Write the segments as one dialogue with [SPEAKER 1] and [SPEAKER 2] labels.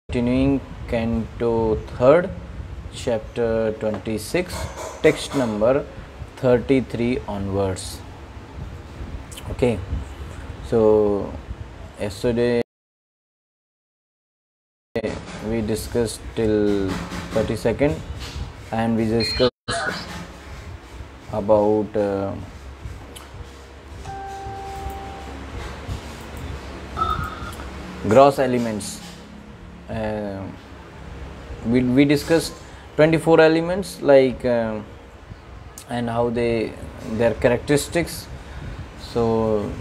[SPEAKER 1] Continuing Canto 3rd, Chapter 26, text number 33 onwards. Okay, so yesterday we discussed till 32nd and we discussed about gross elements. We discussed 24 elements like and how their characteristics. So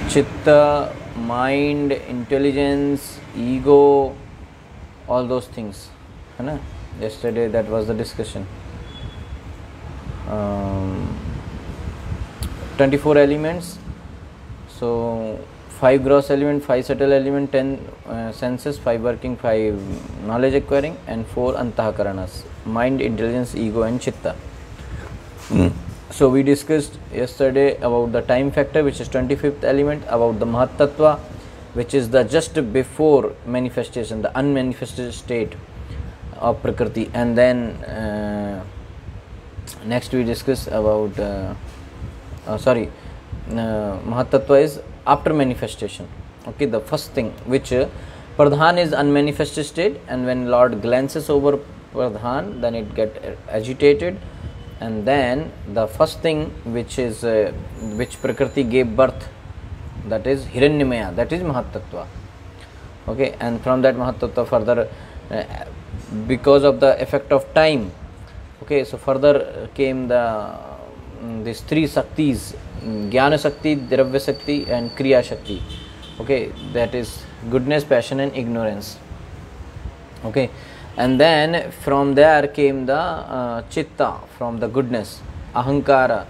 [SPEAKER 1] chitta, mind, intelligence, ego, all those things, है ना? Yesterday that was the discussion. 24 elements. So 5 gross element, 5 subtle element, 10 senses, 5 working, 5 knowledge acquiring, and 4 antahakaranas: mind, intelligence, ego, and chitta. So we discussed yesterday about the time factor, which is 25th element, about the Mahat Tattva, which is the just before manifestation, the unmanifested state of Prakriti, and then next we discussed about Mahat Tattva is after manifestation. Okay, the first thing which Pradhan is unmanifested state, and when Lord glances over Pradhan, then it get agitated, and then the first thing which is which Prakriti gave birth, that is Hiranyamaya, that is Mahat Tattva. Okay, and from that Mahat Tattva further because of the effect of time, okay, so further came these three Shaktis: Jnana Shakti, Dravya Shakti, and Kriya Shakti. Okay, that is goodness, passion, and ignorance. Okay, and then from there came the Chitta, from the goodness, Ahankara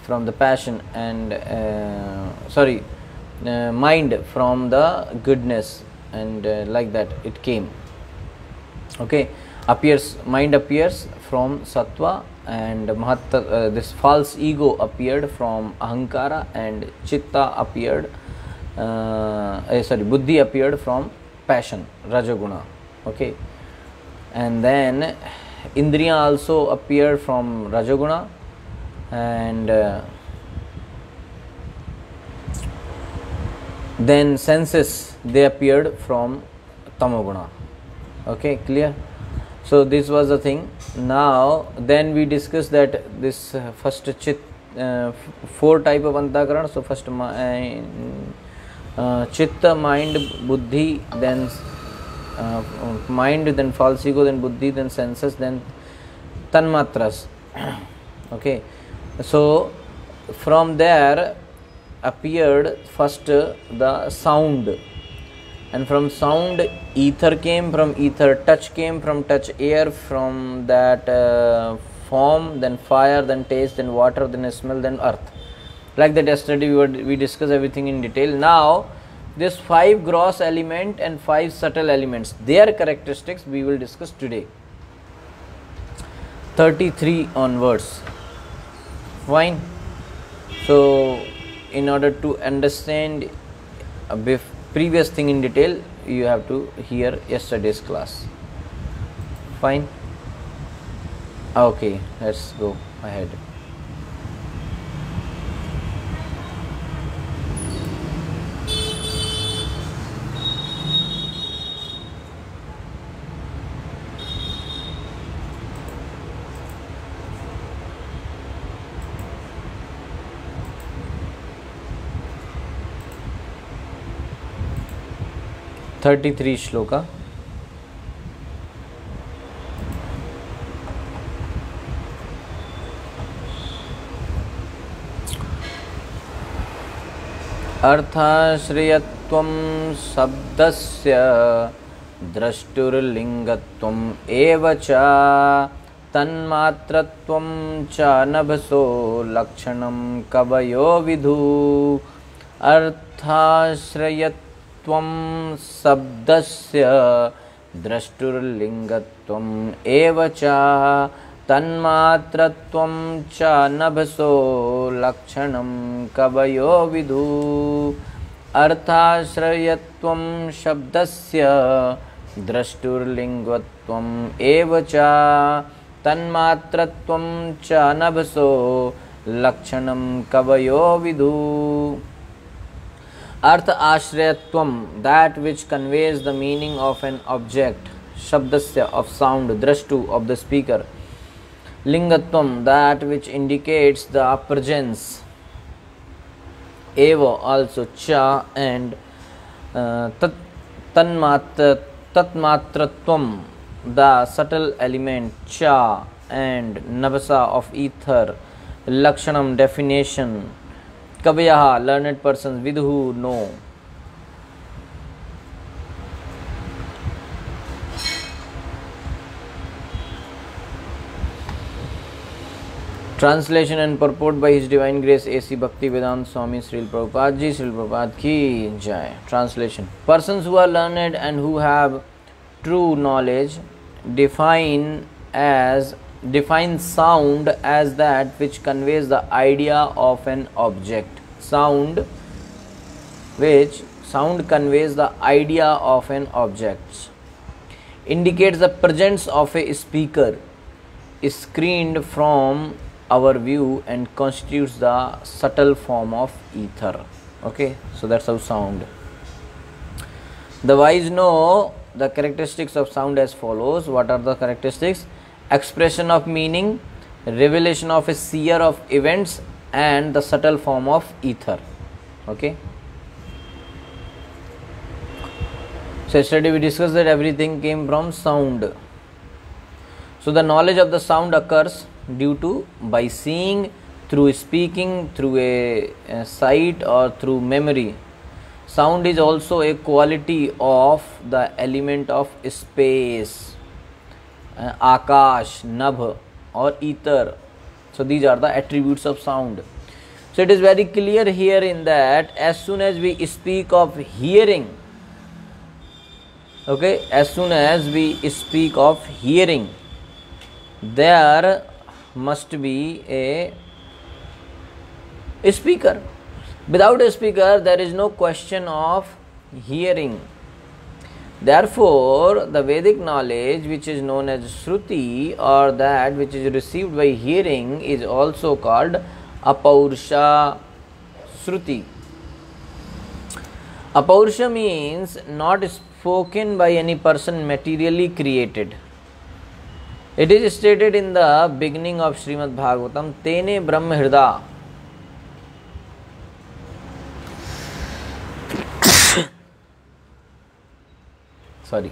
[SPEAKER 1] from the passion, and mind from the goodness, and like that it came. Okay, mind appears from Sattva, and this false ego appeared from Ahankara, and Chitta appeared, Buddhi appeared from passion, Rajaguna. Okay, and then Indriya also appeared from Rajaguna, and then senses, they appeared from Tamoguna. Okay, clear? So this was the thing. Now then we discussed that this first four type of antakaran. So first chitta, mind, buddhi, then mind, then false ego, then buddhi, then senses, then tanmatras. Okay, so from there appeared first the sound, and from sound ether came, from ether touch came, from touch air, from that form, then fire, then taste, then water, then smell, then earth. Like that yesterday we discussed everything in detail. Now this 5 gross element and 5 subtle elements, their characteristics we will discuss today, 33 onwards. Fine. So in order to understand previous thing in detail, you have to hear yesterday's class. Fine. Okay, let's go ahead. Thirty-three shloka. अर्थाश्रयत्वं शब्दस्य द्रष्टुर्लिङ्गत्वम् एव च तन्मात्रत्वं च नभसो लक्षणं कवयो विदु. अर्थाश्रयत्वं शब्दस्य द्रष्टुर्लिङ्गत्वम् एव च तन्मात्रत्वं च नभसो लक्षणं कवयो विदु. अर्थाश्रयत्वं शब्दस्य द्रष्टुर्लिङ्गत्वम् एव च तन्मात्रत्वं च नभसो लक्षणं कवयो विदु. अर्थ आश्रयत्वम, that which conveys the meaning of an object, shabdasya of sound, drashtu of the speaker, lingatvam, that which indicates the presence, eva also, cha and tatmatratvam, the subtle element, cha and nabasa of ether, lakshanam definition, Kavayaha, learned persons, vidhu, know. Translation and purport by His Divine Grace A.C. Bhaktivedanta Swami Srila Prabhupada Ji, Srila Prabhupada ki jai. Translation. Persons who are learned and who have true knowledge define sound as that which conveys the idea of an object. Sound conveys the idea of an object, indicates the presence of a speaker, is screened from our view and constitutes the subtle form of ether. Okay, so that's how sound. The wise know the characteristics of sound as follows. What are the characteristics? Expression of meaning, revelation of a seer of events, and the subtle form of ether. Okay. So yesterday we discussed that everything came from sound. So the knowledge of the sound occurs due to by seeing, through speaking, through a sight, or through memory. Sound is also a quality of the element of space. Akash, Nabh or ether. So these are the attributes of sound. So it is very clear here in that as soon as we speak of hearing, okay, as soon as we speak of hearing, there must be a speaker. Without a speaker, there is no question of hearing. Therefore, the Vedic knowledge, which is known as Shruti, or that which is received by hearing, is also called Apaurusha Shruti. Apaurusha means not spoken by any person materially created. It is stated in the beginning of Srimad Bhagavatam, Tene Brahma Hrida. Sorry.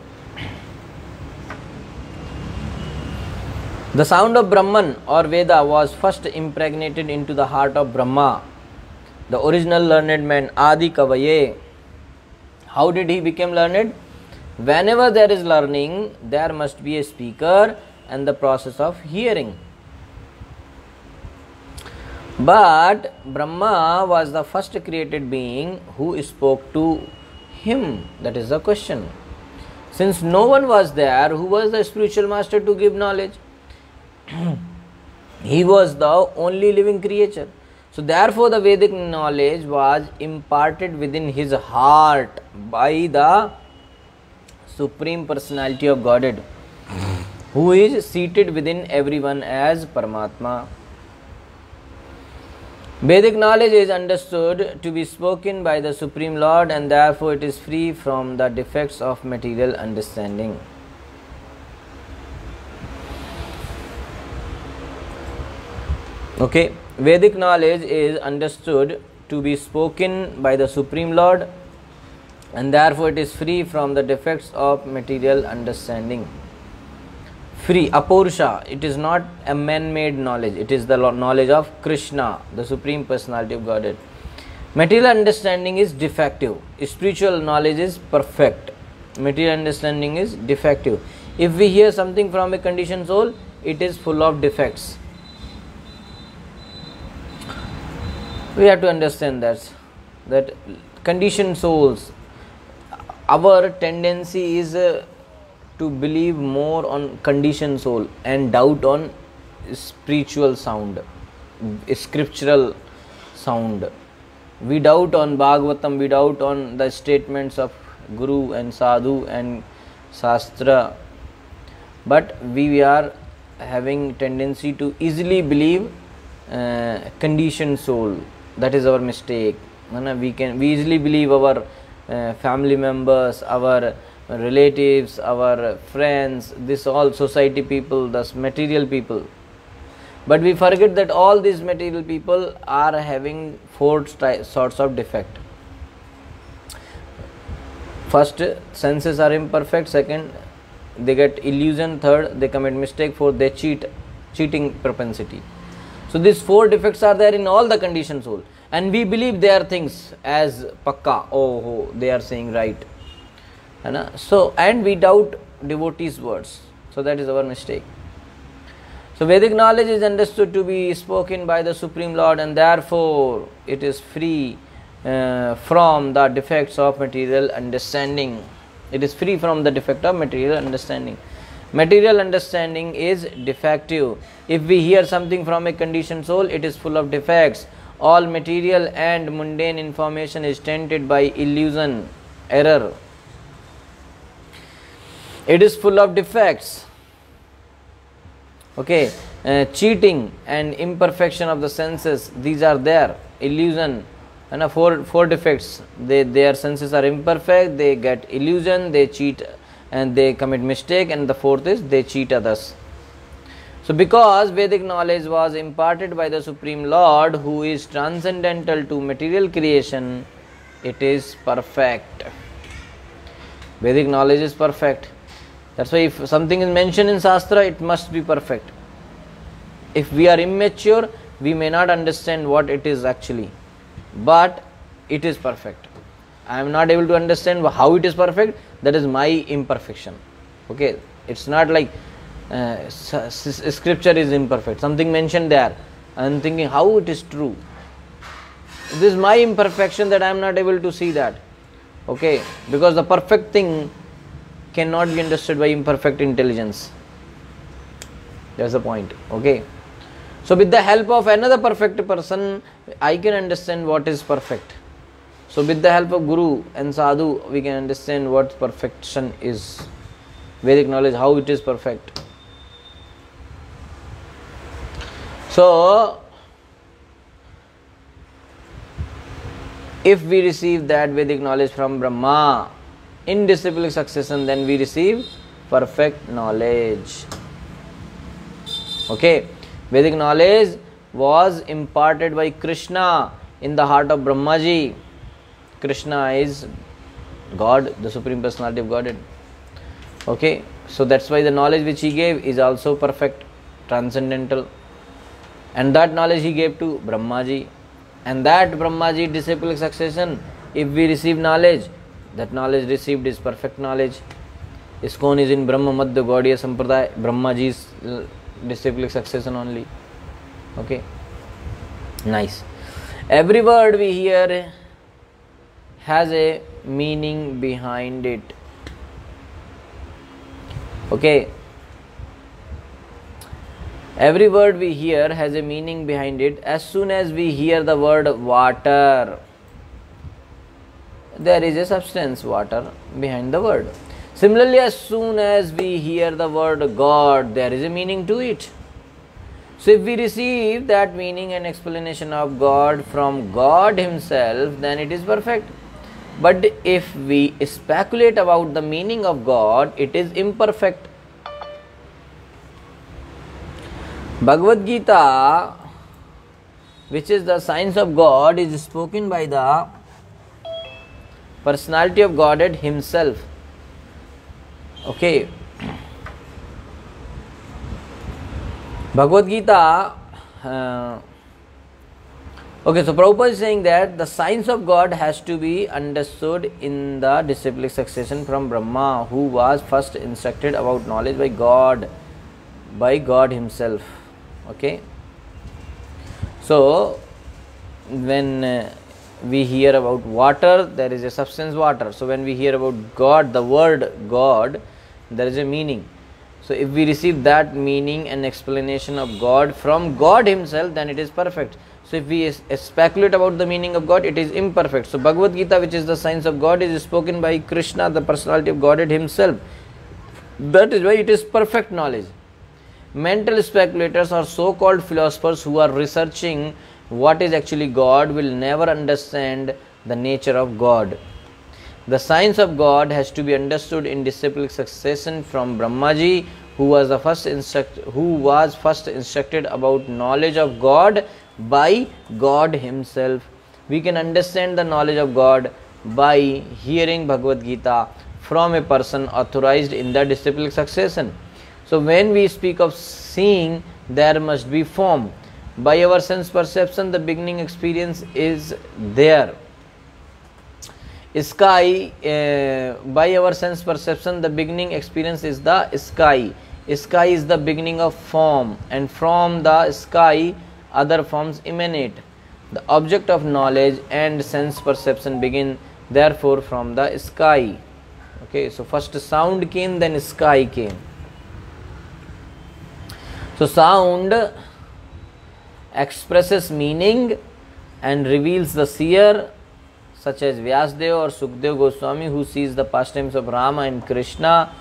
[SPEAKER 1] The sound of Brahman or Veda was first impregnated into the heart of Brahma, the original learned man, Adi Kavaye. How did he become learned? Whenever there is learning, there must be a speaker and the process of hearing. But Brahma was the first created being who spoke to him. That is the question. Since no one was there, who was the spiritual master to give knowledge? He was the only living creature. So therefore the Vedic knowledge was imparted within his heart by the Supreme Personality of Godhead, who is seated within everyone as Paramatma. Vedic knowledge is understood to be spoken by the Supreme Lord, and therefore it is free from the defects of material understanding. Okay, Vedic knowledge is understood to be spoken by the Supreme Lord, and therefore it is free from the defects of material understanding. Free, Apurusha, it is not a man-made knowledge, it is the knowledge of Krishna, the Supreme Personality of Godhead. Material understanding is defective, spiritual knowledge is perfect. Material understanding is defective. If we hear something from a conditioned soul, it is full of defects. We have to understand that conditioned souls, our tendency is to believe more on conditioned soul and doubt on spiritual sound, scriptural sound. We doubt on Bhagavatam, we doubt on the statements of Guru and Sadhu and Shastra, but we are having tendency to easily believe conditioned soul. That is our mistake. We easily believe our family members, our relatives, our friends, this all society people, thus material people. But we forget that all these material people are having four sorts of defect. First, senses are imperfect. Second, they get illusion. Third, they commit mistake. Fourth, they cheating propensity. So these four defects are there in all the conditioned soul, and we believe they are things as pakka. Oh, they are saying right. So, and we doubt devotees' words. So that is our mistake. So Vedic knowledge is understood to be spoken by the Supreme Lord, and therefore it is free from the defects of material understanding. It is free from the defect of material understanding. Material understanding is defective. If we hear something from a conditioned soul, it is full of defects. All material and mundane information is tainted by illusion, error. It is full of defects. Okay, cheating and imperfection of the senses, these are there. Illusion, and four defects. Their senses are imperfect, they get illusion, they cheat and they commit mistake, and the fourth is they cheat others. So because Vedic knowledge was imparted by the Supreme Lord, who is transcendental to material creation, it is perfect. Vedic knowledge is perfect. That's why if something is mentioned in Shastra, it must be perfect. If we are immature, we may not understand what it is actually, but it is perfect. I am not able to understand how it is perfect. That is my imperfection. Okay, it's not like scripture is imperfect. Something mentioned there, I am thinking how it is true. This is my imperfection that I am not able to see that. Okay, because the perfect thing cannot be understood by imperfect intelligence. That's the point. Okay, so with the help of another perfect person, I can understand what is perfect. So with the help of Guru and Sadhu, we can understand what perfection is. Vedic knowledge, how it is perfect. So if we receive that Vedic knowledge from Brahma in disciplic succession, then we receive perfect knowledge. Okay, Vedic knowledge was imparted by Krishna in the heart of Brahmaji. Krishna is God, the Supreme Personality of Godhead. Okay, so that's why the knowledge which he gave is also perfect, transcendental, and that knowledge he gave to Brahmaji. And that Brahmaji disciplic succession, if we receive knowledge, that knowledge received is perfect knowledge. ISKCON is in Brahma Madhya Gaudiya Sampradaya, Brahmaji's disciplic succession only. Okay, nice. Every word we hear has a meaning behind it. Okay, every word we hear has a meaning behind it. As soon as we hear the word water, there is a substance, water, behind the word. Similarly, as soon as we hear the word God, there is a meaning to it. So if we receive that meaning and explanation of God from God himself, then it is perfect. But if we speculate about the meaning of God, it is imperfect. Bhagavad Gita, which is the science of God, is spoken by the personality of Godhead himself. Okay, Bhagavad Gita. Okay, so Prabhupada is saying that the science of God has to be understood in the disciplic succession from Brahma, who was first instructed about knowledge by God himself. Okay, so when we hear about water, there is a substance, water. So when we hear about God, the word God, there is a meaning. So if we receive that meaning and explanation of God from God himself, then it is perfect. So if we speculate about the meaning of God, it is imperfect. So Bhagavad Gita, which is the science of God, is spoken by Krishna, the personality of Godhead himself. That is why it is perfect knowledge. Mental speculators or so-called philosophers who are researching what is actually God will never understand the nature of God. The science of God has to be understood in disciplic succession from Brahmaji, who was first instructed about knowledge of God by God himself. We can understand the knowledge of God by hearing Bhagavad Gita from a person authorized in the disciplic succession. So when we speak of seeing, there must be form. By our sense perception, the beginning experience is there. Sky, by our sense perception, the beginning experience is the sky. Sky is the beginning of form, and from the sky other forms emanate. The object of knowledge and sense perception begin therefore from the sky. Okay, so first sound came, then sky came. So sound expresses meaning and reveals the seer, such as Vyasdev or Sukdev Goswami, who sees the pastimes of Rama and Krishna,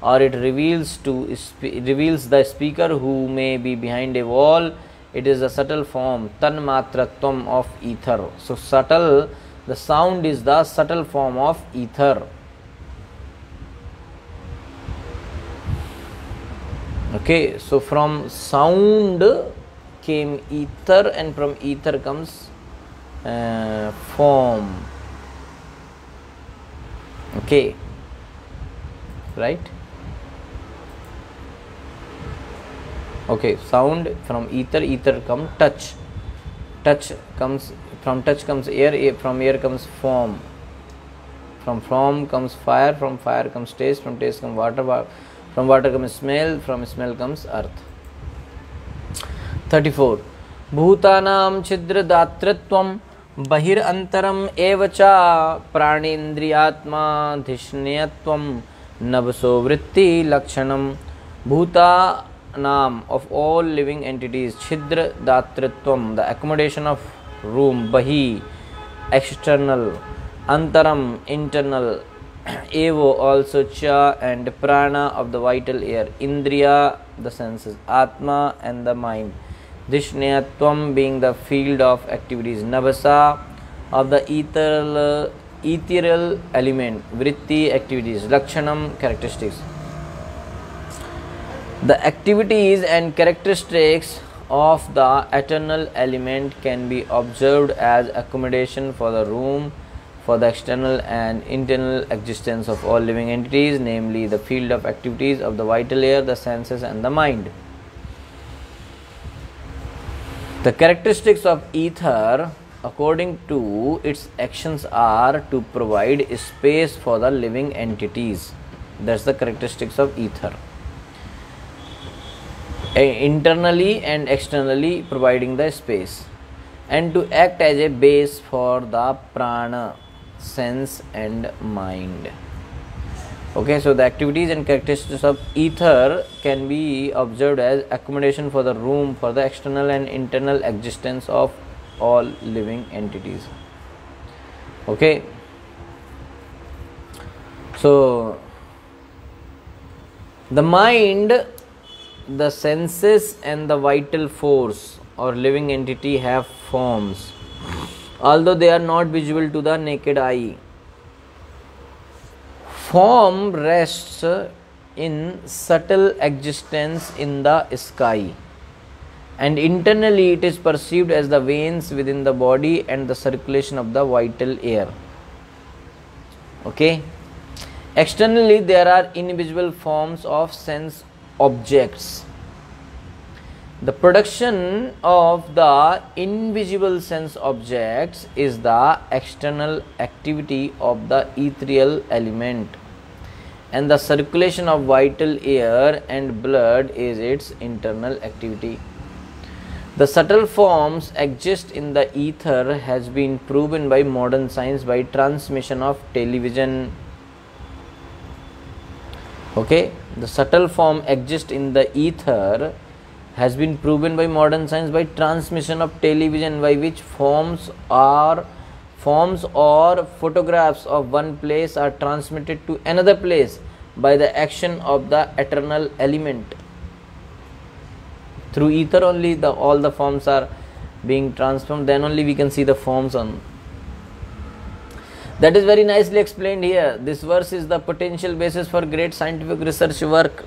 [SPEAKER 1] or it reveals the speaker who may be behind a wall. It is a subtle form, tanmatratvam of ether. So subtle, the sound is the subtle form of ether. Okay, so from sound came ether, and from ether comes form. Okay, right? Okay, sound from ether, ether comes touch. Touch comes from touch comes air, from air comes form. From form comes fire, from fire comes taste, from taste comes water, from water comes smell, from smell comes earth. 34. Bhutanam chidra datritvam bahir antaram evacha pranindriyatma dhishnayatvam navso vritti lakshanam. Bhutanam, of all living entities, chidra datritvam, the accommodation of room, bahi, external, antaram, internal, evo, also cha, and prana, of the vital air, indriya, the senses, atma, and the mind, dhishnayatvam, being the field of activities, navasa, of the ethereal element, vritti, activities, lakshanam, characteristics. The activities and characteristics of the eternal element can be observed as accommodation for the room for the external and internal existence of all living entities, namely the field of activities of the vital air, the senses, and the mind. The characteristics of ether, according to its actions, are to provide space for the living entities. That's the characteristics of ether. Internally and externally providing the space, and to act as a base for the prana, sense, and mind. Okay, so the activities and characteristics of ether can be observed as accommodation for the room for the external and internal existence of all living entities. Okay, so the mind, the senses, and the vital force or living entity have forms, although they are not visible to the naked eye. Form rests in subtle existence in the sky, and internally it is perceived as the veins within the body and the circulation of the vital air. Okay, externally there are invisible forms of sense objects. The production of the invisible sense objects is the external activity of the ethereal element, and the circulation of vital air and blood is its internal activity. The subtle forms exist in the ether has been proven by modern science by transmission of television. Okay, the subtle form exists in the ether has been proven by modern science by transmission of television, by which forms or photographs of one place are transmitted to another place by the action of the eternal element. Through ether only all the forms are being transformed, then only we can see the forms on. That is very nicely explained here. This verse is the potential basis for great scientific research work,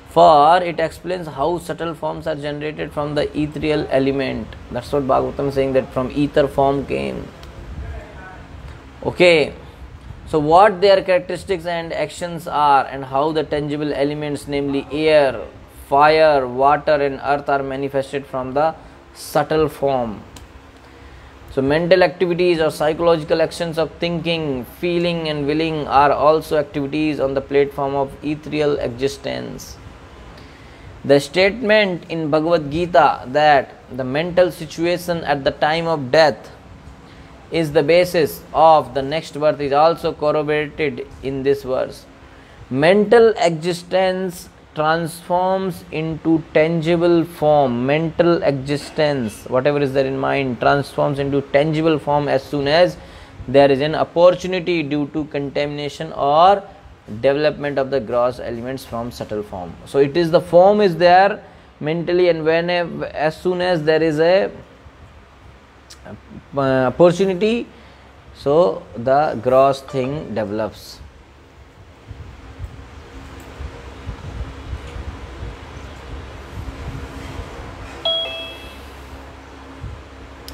[SPEAKER 1] for it explains how subtle forms are generated from the ethereal element. That's what Bhagavatam is saying, that from ether form came. Okay, so what their characteristics and actions are, and how the tangible elements, namely air, fire, water and earth, are manifested from the subtle form. So mental activities or psychological actions of thinking, feeling and willing are also activities on the platform of ethereal existence. The statement in Bhagavad Gita that the mental situation at the time of death is the basis of the next birth is also corroborated in this verse. Mental existence transforms into tangible form. Mental existence, whatever is there in mind, transforms into tangible form as soon as there is an opportunity due to contamination or development of the gross elements from subtle form. So it is the form is there mentally, and as soon as there is a opportunity, so the gross thing develops.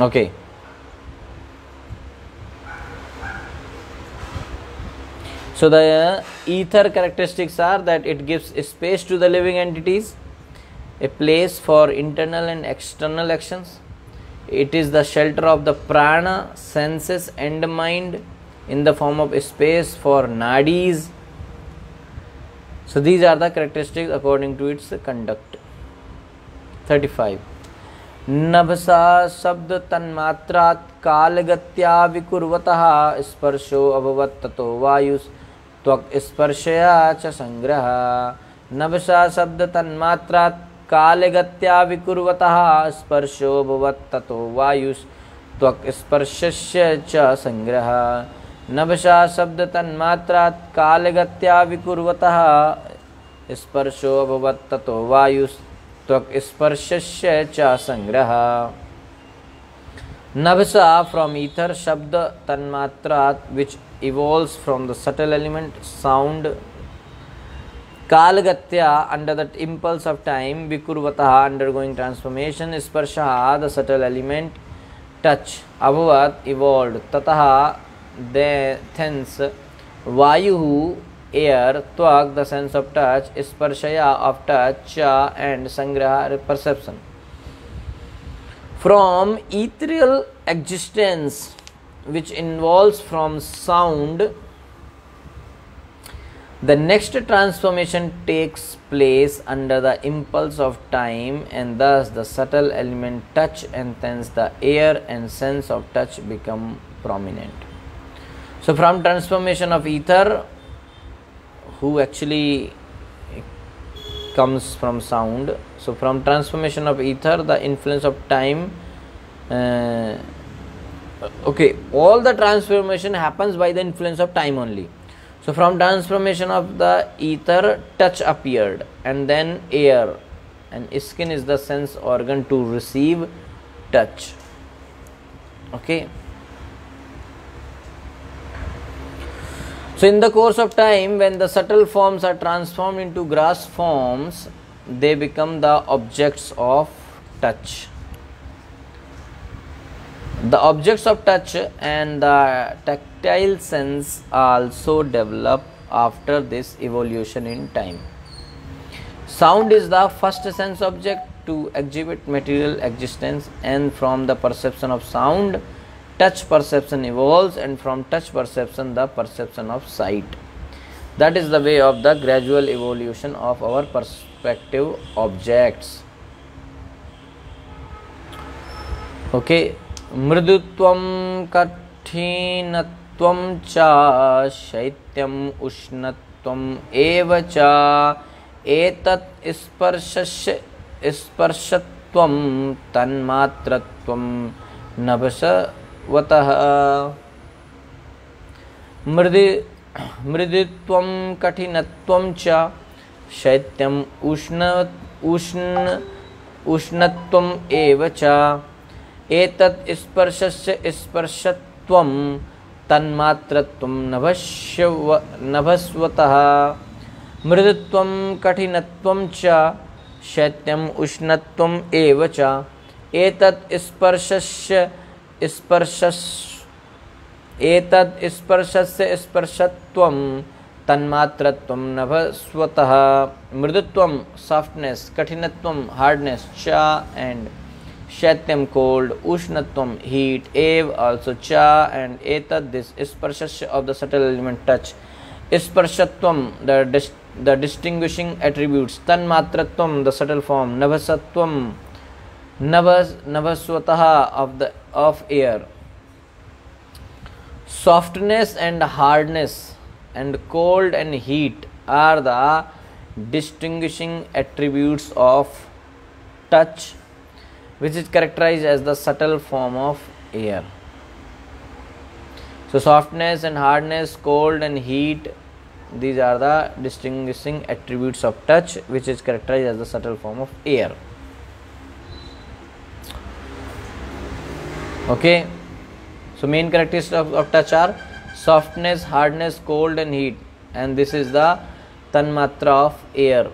[SPEAKER 1] Okay. So the ether characteristics are that it gives space to the living entities, a place for internal and external actions. It is the shelter of the prana, senses and mind, in the form of space for nadis. So these are the characteristics according to its conduct. 35. नभसा शब्द तन्मात्रात् कालगत्या विकुर्वतः स्पर्शो अभवत् ततो वायुस् त्वक् स्पर्शया च संग्रह. नभसा शब्द तन्मात्रात् कालगत्या विकुर्वतः स्पर्शो अभवत् ततो वायुस् त्वक् स्पर्शस्य च संग्रह. नभसा शब्द तन्मात्रात् कालगत्या विकुर्वतः स्पर्शो अभवत् ततो वायुस् त्वक् स्पर्शस्य च संग्रह. Nabhasa from ether, Shabda Tanmatrat, which evolves from the subtle element sound. Kalgatya, under that impulse of time. Vikurvataha, undergoing transformation. Sparshaha, the subtle element. Touch, Abhavat, evolved. Tataha, thence. Vayuhu, air. Tvak, the sense of touch. Sparshaya, of touch. Cha, and Sangraha, perception. From ethereal existence, which involves from sound, the next transformation takes place under the impulse of time, and thus the subtle element touch and thence the air and sense of touch become prominent. So from transformation of ether, who actually comes from sound. So from transformation of ether, the influence of time, all the transformation happens by the influence of time only. So from transformation of the ether, touch appeared, and then air, and skin is the sense organ to receive touch. Okay. So in the course of time, when the subtle forms are transformed into gross forms, they become the objects of touch. The objects of touch and the tactile sense also develop after this evolution in time. Sound is the first sense object to exhibit material existence, and from the perception of sound, touch perception evolves, and from touch perception, the perception of sight. That is the way of the gradual evolution of our perspective objects. Okay. Mridutvam kathinattvam cha shaityam ushnatvam eva cha etat स्पर्शत्वं तन्मात्रत्वं नभसवतः मृदुत्वं कठिनत्वं च शैत्यम् उष्णत्वम् एव च एतत् स्पर्शस्य स्पर्शत्वं तन्मात्रत्वं नभस्वतः मृदुत्वं कठिनत्वं च शैत्यम् उष्णत्वम् एव च एतत् स्पर्शस्य स्पर्शत्वं तन्मात्रत्वं नभस्वतः मृदुत्वं softness, कठिनत्वं hardness, cha and shaityam cold, ushnatvam heat, ev also cha and etat this sparshasya of the subtle element touch, sparshatvam the distinguishing attributes, tanmatratvam the subtle form, navaswataha of air. Softness and hardness and cold and heat are the distinguishing attributes of touch, which is characterized as the subtle form of air. So softness and hardness, cold and heat, these are the distinguishing attributes of touch, which is characterized as the subtle form of air. Okay, so main characteristics of touch are softness, hardness, cold and heat, and this is the tanmatra of air.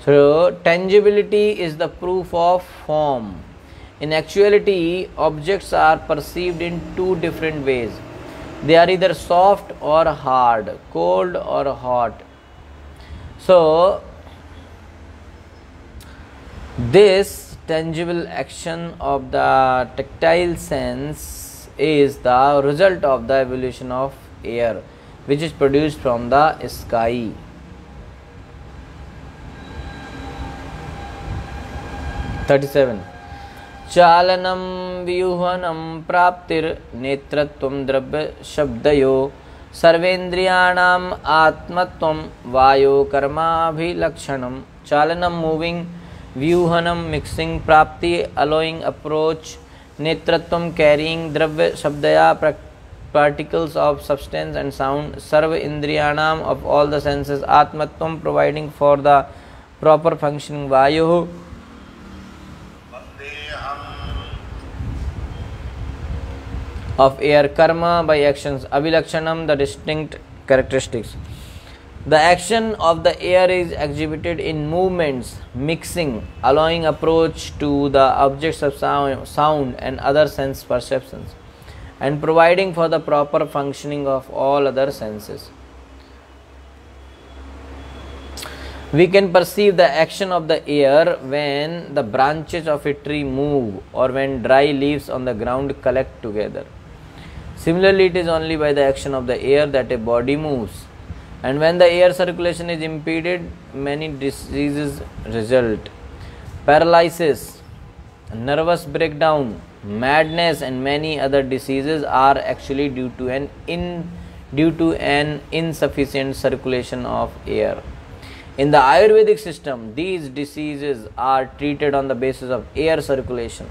[SPEAKER 1] So tangibility is the proof of form. In actuality, objects are perceived in two different ways. They are either soft or hard, cold or hot. So this tangible action of the tactile sense is the result of the evolution of air, which is produced from the sky. चालनं व्यूहनं प्राप्तिर नेत्रत्वं द्रव्य शब्दयो सर्वेन्द्रियाणाम् आत्मत्वं वायो कर्माभिलक्षणं चालनं moving, व्यूहनं mixing, प्राप्ति allowing approach, netratvam carrying, dravya shabdaya particles of substance and sound, sarva indriyanam of all the senses, atmatvam providing for the proper functioning, vayu of air, karma by actions, abhilakshanam the distinct characteristics. The action of the air is exhibited in movements, mixing, allowing approach to the objects of sound and other sense perceptions, and providing for the proper functioning of all other senses. We can perceive the action of the air when the branches of a tree move or when dry leaves on the ground collect together. Similarly, it is only by the action of the air that a body moves. And when the air circulation is impeded, many diseases result. Paralysis, nervous breakdown, madness and many other diseases are actually due to an insufficient circulation of air. In the Ayurvedic system, these diseases are treated on the basis of air circulation.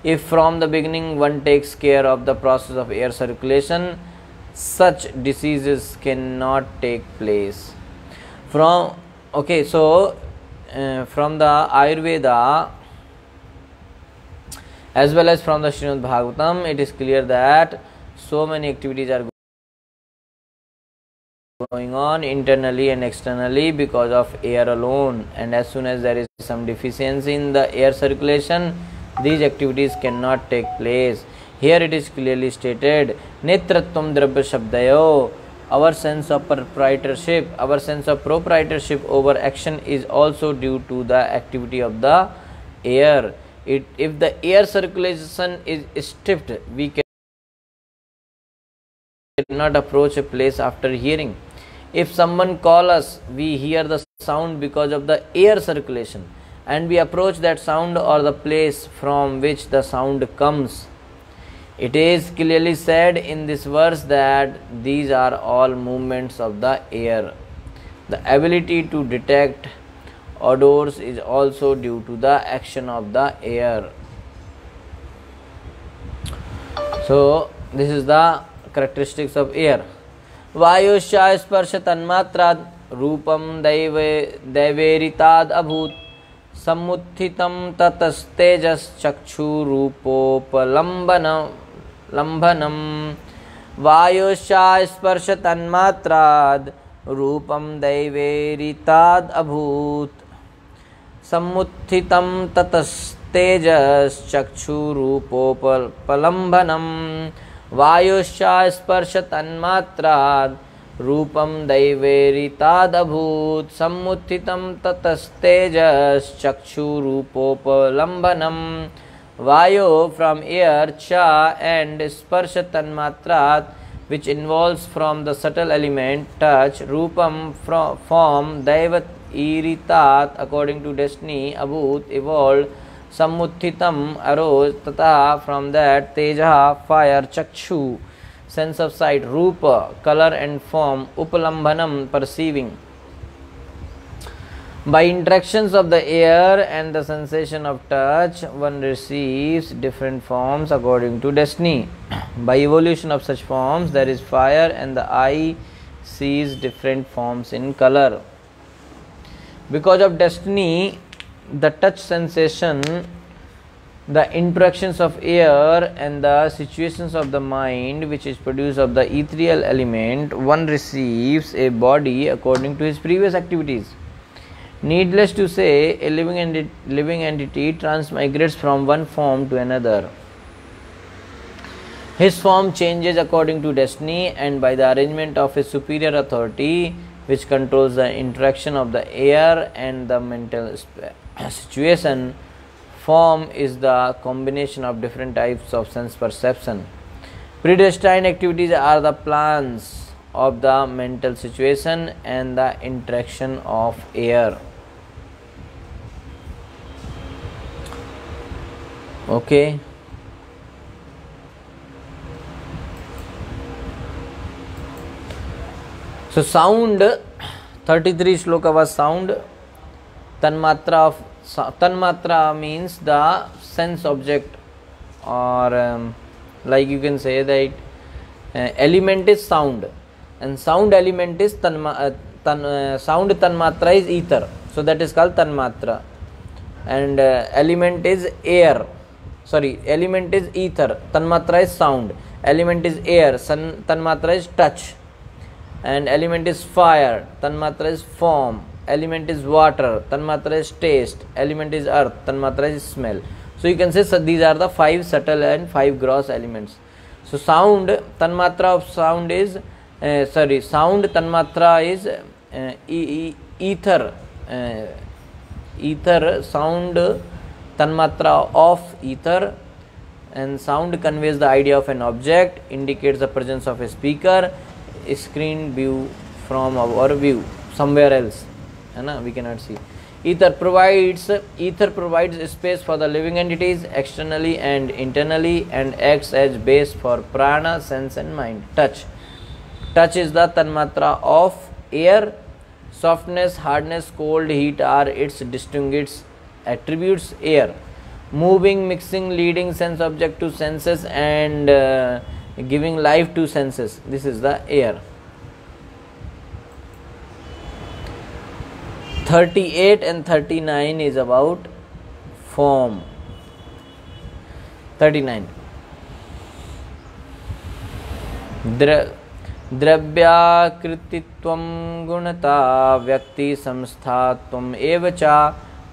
[SPEAKER 1] If from the beginning one takes care of the process of air circulation, such diseases cannot take place. From the Ayurveda as well as from the Srimad Bhagavatam, it is clear that so many activities are going on internally and externally because of air alone, and as soon as there is some deficiency in the air circulation, these activities cannot take place. Here it is clearly stated, netratvam dravya shabdayo, our sense of proprietorship over action is also due to the activity of the air. If the air circulation is stiffed, we cannot approach a place after hearing. If someone calls us, we hear the sound because of the air circulation, and we approach that sound or the place from which the sound comes. It is clearly said in this verse that these are all movements of the air. The ability to detect odors is also due to the action of the air. So this is the characteristics of air. Vayusya sparsha tanmatra रूपम दैवेरिताद अभूत समुत्थितं ततस्तेजश्चक्षुरूपोपलम्बनम वायुश्चा स्पर्श तन्मात्राद रूपम दैवेरिताद अभूत समुत्थितं ततस्तेजश्चक्षुरूपोपलम्बनम वायुश्चा स्पर्श तन्मात्राद रूपम दैवेरितादभूत समुत्थितं ततस्तेजश्चक्षुरूपोपलम्बनम वायो from air cha and sparsha tanmatrat which involves from the subtle element touch Rupam form दैवत iritat according to destiny abhut evolved samuthitam arose tata from that teja fire chakshu sense of sight rupa color and form upalambhanam perceiving. By interactions of the air and the sensation of touch one receives different forms according to destiny. By evolution of such forms there is fire and the eye sees different forms in color. Because of destiny the touch sensation, the interactions of air and the situations of the mind which is produced of the ethereal element, one receives a body according to his previous activities. Needless to say, a living entity transmigrates from one form to another. His form changes according to destiny and by the arrangement of his superior authority which controls the interaction of the air and the mental situation. Form is the combination of different types of sense perception. Predestined activities are the plans of the mental situation and the interaction of air. Okay. So sound, 33 shloka was sound. Tanmatra means the sense object, or like you can say that element is sound and sound element is sound tanmatra is ether, so that is called tanmatra, and element is air, element is ether, tanmatra is sound, element is air, tanmatra is touch, and element is fire, tanmatra is form, element is water, tanmatra is taste, element is earth, tanmatra is smell. So you can say these are the 5 subtle and 5 gross elements. So sound, tanmatra of sound is sound tanmatra is ether, ether, sound tanmatra of ether, and sound conveys the idea of an object, indicates the presence of a speaker, a screen view from our view somewhere else, we cannot see. Ether provides space for the living entities externally and internally and acts as base for prana, sense and mind. Touch is the tanmatra of air. Softness, hardness, cold, heat are its distinguished attributes. Air. Moving, mixing, leading sense object to senses and giving life to senses. This is the air. 38 and 39 is about form. 39. द्रव्याकृतित्वं गुणता व्यक्ति संस्थात्वं एव च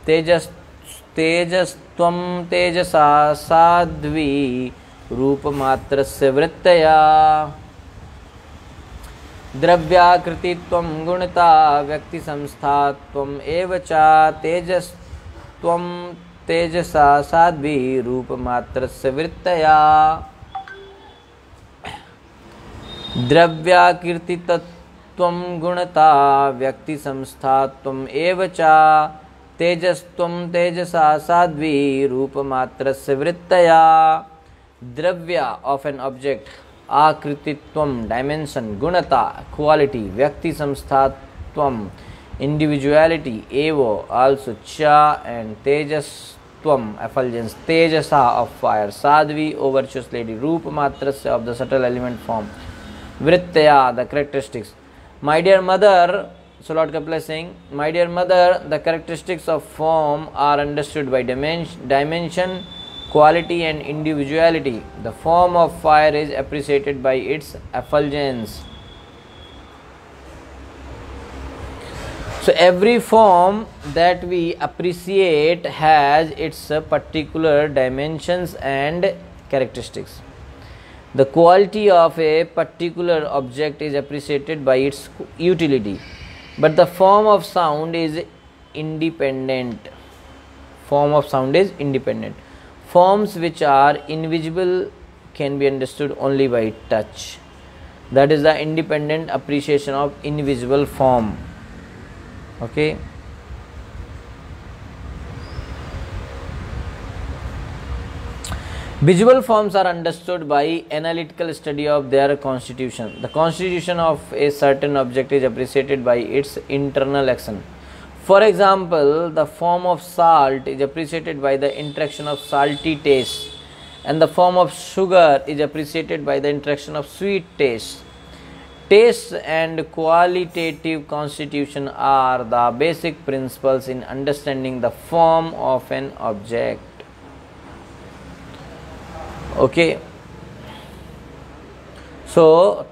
[SPEAKER 1] तेजस्त्वं तेजसा साध्वी रूपमात्रस्य वृत्तया. द्रव्याकृतित्वं गुणता व्यक्ति संस्थात्वं एव च तेजस्त्वं तेजसा साध्वी रूपमात्रस्य वृत्तया. द्रव्याकृतित्वं गुणता व्यक्ति संस्थात्वं एव च तेजस्त्वं तेजसा साध्वी रूपमात्रस्य वृत्तया. द्रव्य of an object, आकृतित्वम dimension, गुणता quality, व्यक्ति संस्थात्वम individuality, evo, also cha, and tejastvam, effulgence, tejasa of fire, sadhvi, O virtuous lady, rupa matrasya of the subtle element form, vrittaya, the characteristics. My dear mother, so Lord Kapila is saying, my dear mother, the characteristics of form are understood by dimension, quality and individuality. The form of fire is appreciated by its effulgence. So every form that we appreciate has its particular dimensions and characteristics. The quality of a particular object is appreciated by its utility, but the form of sound is independent. Form of sound is independent. Forms which are invisible can be understood only by touch. That is the independent appreciation of invisible form. Okay. Visual forms are understood by analytical study of their constitution. The constitution of a certain object is appreciated by its internal action. For example, the form of salt is appreciated by the interaction of salty taste, and the form of sugar is appreciated by the interaction of sweet taste. Taste and qualitative constitution are the basic principles in understanding the form of an object. Okay. So,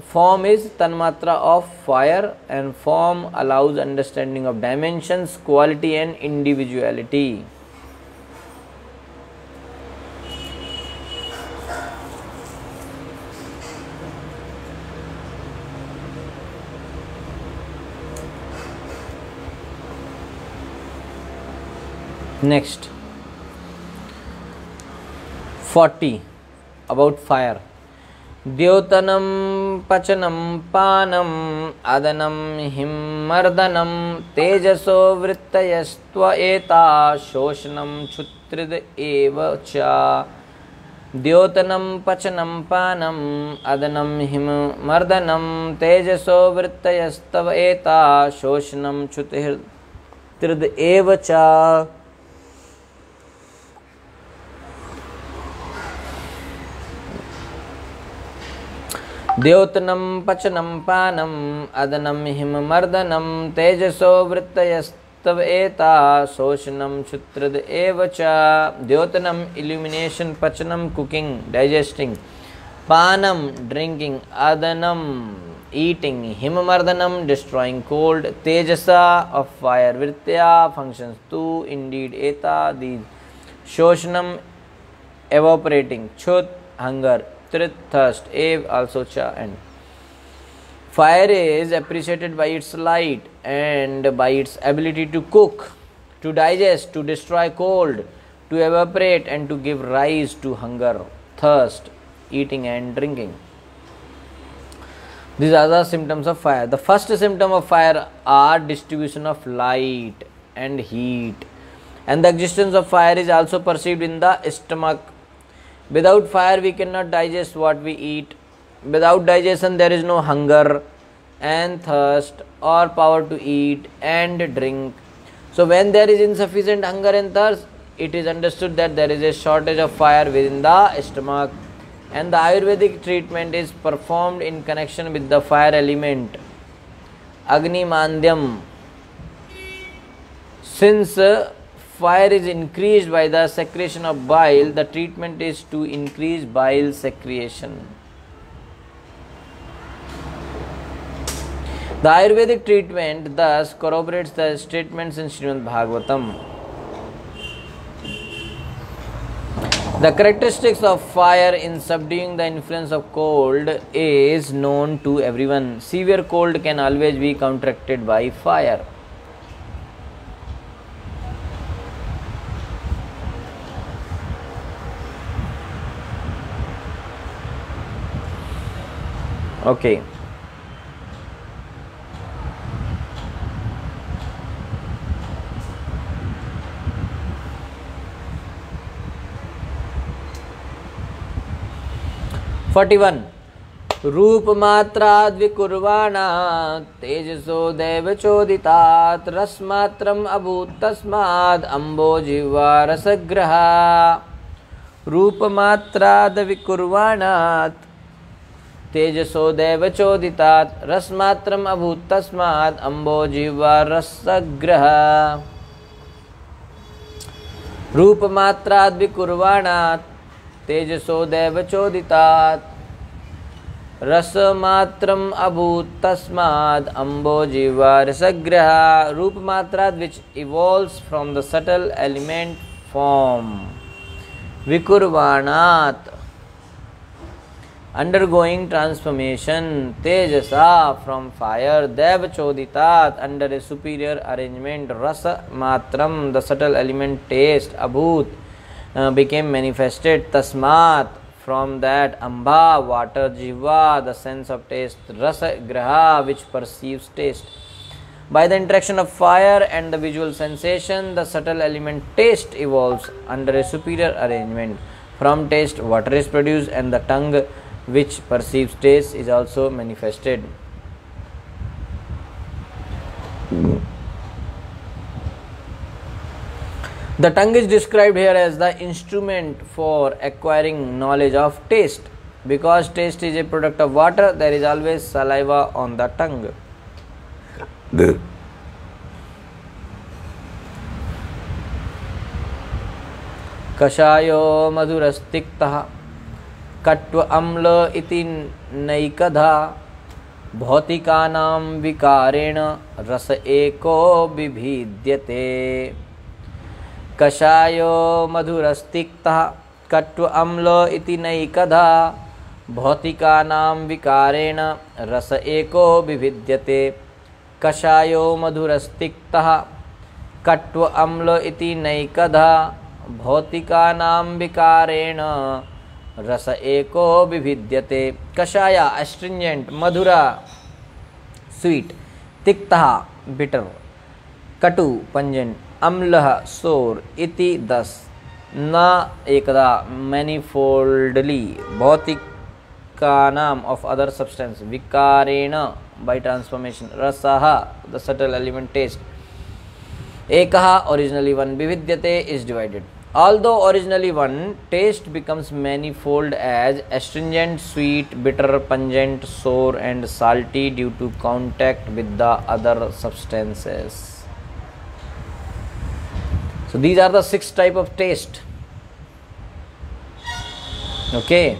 [SPEAKER 1] form is tanmatra of fire, and form allows understanding of dimensions, quality and individuality. Next, 40 about fire. Dyotanam pachanam panam adanam himmardhanam tejaso vrittayastva eta shoshanam chutrid eva cha. Dyotanam pachanam panam adanam himmardhanam tejaso vrittayastava eta shoshanam chutrid eva cha. Dyotanam pachanam panam adanam himmardhanam tejaso vrittayastava eta soshanam chutrad evacha. Dyotanam, illumination, pachanam, cooking, digesting, panam, drinking, adanam, eating, himmardhanam, destroying cold, tejasa of fire, vrittaya, functions, tu, indeed, eta, these, shoshanam, evaporating, chut, hunger, trit, thirst, ev, also cha, and fire is appreciated by its light and by its ability to cook, to digest, to destroy cold, to evaporate and to give rise to hunger, thirst, eating and drinking. These are the symptoms of fire. The first symptom of fire are distribution of light and heat, and the existence of fire is also perceived in the stomach. Without fire we cannot digest what we eat. Without digestion there is no hunger and thirst or power to eat and drink. So when there is insufficient hunger and thirst, it is understood that there is a shortage of fire within the stomach, and the Ayurvedic treatment is performed in connection with the fire element, Agni Mandyam. Since fire is increased by the secretion of bile, the treatment is to increase bile secretion. The Ayurvedic treatment thus corroborates the statements in Srimad Bhagavatam. The characteristics of fire in subduing the influence of cold is known to everyone. Severe cold can always be counteracted by fire. Okay. रूपमात्राद् विकुर्वाणात् तेजसो दैवचोदितात् रसमात्रम् अभूत् तस्माद् अम्बोजिह्वा रसग्रहा। रूपमात्राद् विकुर्वाणात् तेजसो दैवचोदितात् रसमात्रम् अभूत् तस्माद् अम्बोजिह्वा रसग्रहा। रूपमात्राद् विकुर्वाणात् तेजसो दैवचोदितात् रसमात्रम् अभूत् तस्माद् अम्बोजिह्वा रसग्रहा। रूपमात्राद् which evolves from the subtle element form, vikurvanat undergoing transformation, tejasa from fire, devachoditat under a superior arrangement, rasa matram the subtle element taste, abhut became manifested, tasmat from that, amba water, jiva the sense of taste, rasa graha which perceives taste. By the interaction of fire and the visual sensation, the subtle element taste evolves under a superior arrangement. From taste water is produced and the tongue which perceives taste is also manifested. The tongue is described here as the instrument for acquiring knowledge of taste. Because taste is a product of water, there is always saliva on the tongue. कषायो मधुरस्तिक्तः कट्व अम्ल इति नैकधा भौतिकानां विकारेण रस एको विभिद्यते। कषायो मधुरस्तिक्तः कट्व अम्ल इति नैकधा भौतिकानां विकारेण रस एको विभिद्यते। कषायो मधुरस्तिक्तः कट्व अम्ल इति नैकधा भौतिकानां विकारेण रस एको विभिद्यते। कषाया astringent, मधुरा sweet, तिक्तः bitter, कटु pungent, अम्लः sour, इति thus, न एकदा manifoldly, भौतिकानां of other substance, विकारेण by transformation, रसः the subtle element taste, एकः originally one, विभिद्यते is divided. Although originally one, taste becomes manifold as astringent, sweet, bitter, pungent, sour and salty due to contact with the other substances. So these are the 6 types of taste. Okay.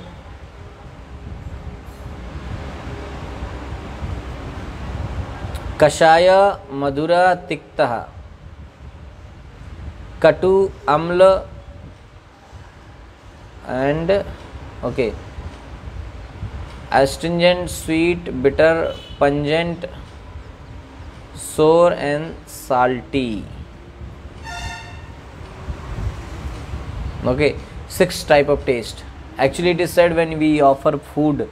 [SPEAKER 1] Kashaya, madhura, tiktaha. Katu, amla and okay, astringent, sweet, bitter, pungent, sour and salty. Okay, 6 type of taste. Actually it is said when we offer food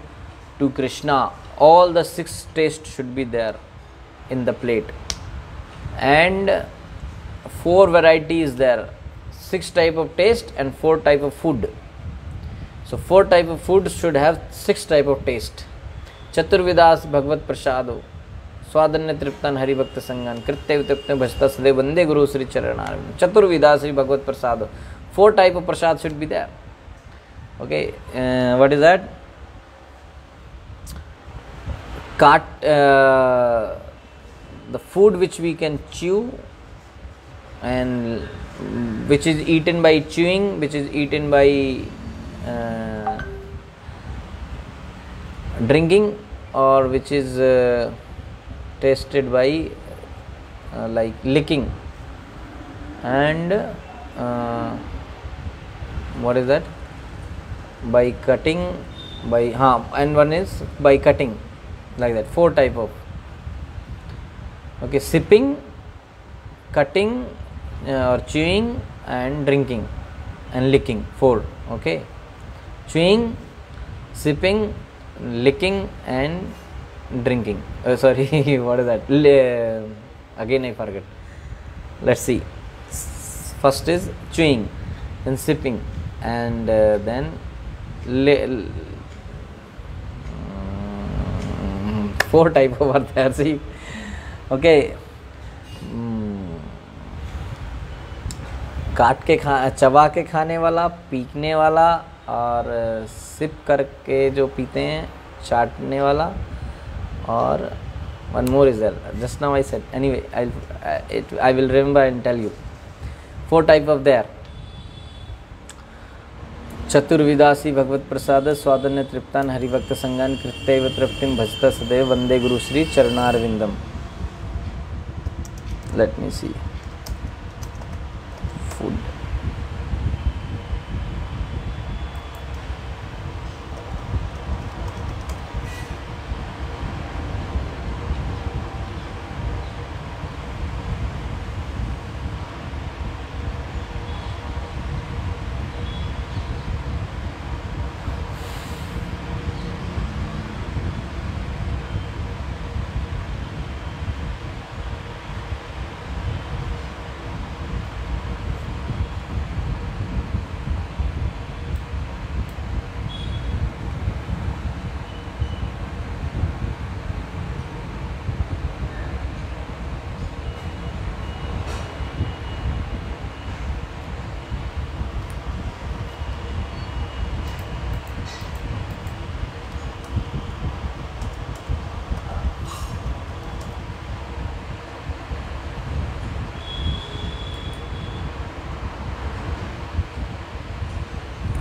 [SPEAKER 1] to Krishna, all the 6 tastes should be there in the plate, and 4 varieties there, 6 type of taste and 4 type of food. So 4 type of food should have 6 type of taste. Chaturvidas Bhagavad Prasado Swadanya Triptan Hari Bhakta Sangan Kritte Utipne Bhajta Sade Vande Guru Sri Charanarvind. Chaturvidas Sri Bhagavad Prasado. 4 type of prasad should be there. Okay, what is that? The food which we can chew and which is eaten by chewing, which is eaten by drinking, or which is tasted by like licking, and what is that? By cutting, by and one is by cutting, like that. 4 type of. Okay, sipping, cutting or chewing and drinking and licking. 4. Okay, chewing, sipping, licking and drinking. Sorry, what is that? Again I forget. Let's see. First is chewing, then sipping, and then 4 type of are there. See, okay. काट के चबा के खाने वाला, पीकने वाला, और SIP करके जो पीते हैं, चाटने वाला, और one more is there. Just now I said. Anyway, I will remember and tell you. 4 type of there. चतुर्विदासी भगवत प्रसाद स्वादन्य तृप्तान हरिभक्त संगान कृत्यैव तृप्तिम भजता सदैव वंदे गुरु Shri चरणारविंदम. Let me see. Food.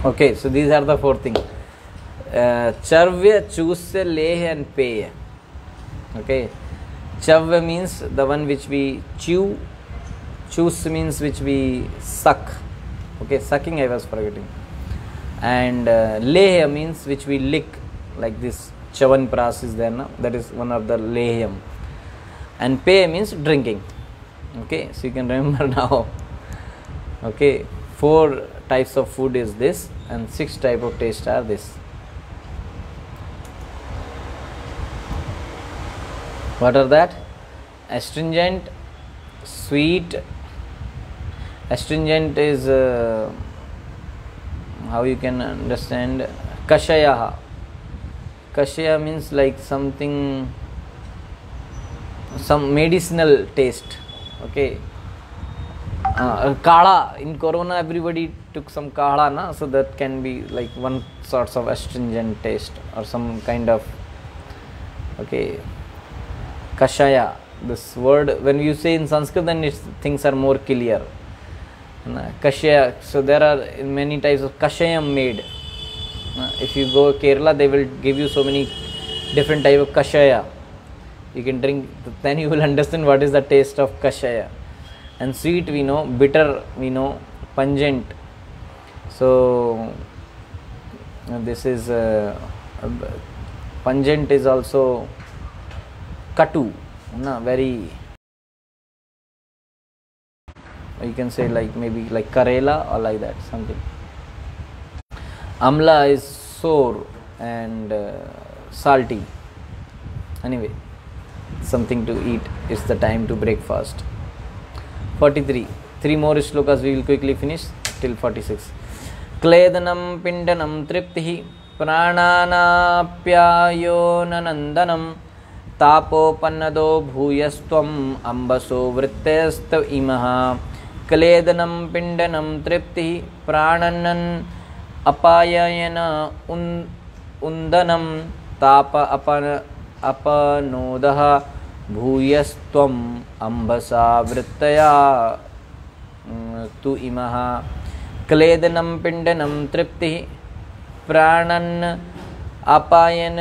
[SPEAKER 1] Okay, so these are the 4 things. Charvya, chusya, leh and peya. Okay, chavya means the one which we chew, chus means which we suck. Okay, sucking I was forgetting. And leh means which we lick, like this chavan pras is there now, that is one of the lehyam. And peya means drinking. Okay, so you can remember now. Okay, 4 types of food is this, and 6 type of taste are this. What are that? Astringent, sweet. Astringent is how you can understand. Kashaya. Kashaya means like something, some medicinal taste. Okay. Kala, in corona everybody took some kala, na? So that can be like one sort of astringent taste or some kind of, okay, kashaya. This word, when you say in Sanskrit, then things are more clear. Kashaya, so there are many types of kashayam made. If you go Kerala, they will give you so many different type of kashaya. You can drink, then you will understand what is the taste of kashaya. And sweet we know, bitter we know, pungent. So this is pungent is also katu, very, you can say like maybe like Karela or like that, something. Amla is sour and salty. Anyway, something to eat. It's the time to break fast. 43. 3 more shlokas we will quickly finish till 46. Kledanam pindanam triptihi prananapyayo nanandanam tapopannado bhuyastvam ambaso vrittastav imaha. Kledanam pindanam triptihi prananan apayayana undanam tapa apanodaha भूयस्त्वम अंबसा वृत्तया तु इमहा. क्लेदनम पिंडनम तृप्ति प्राणन अपायन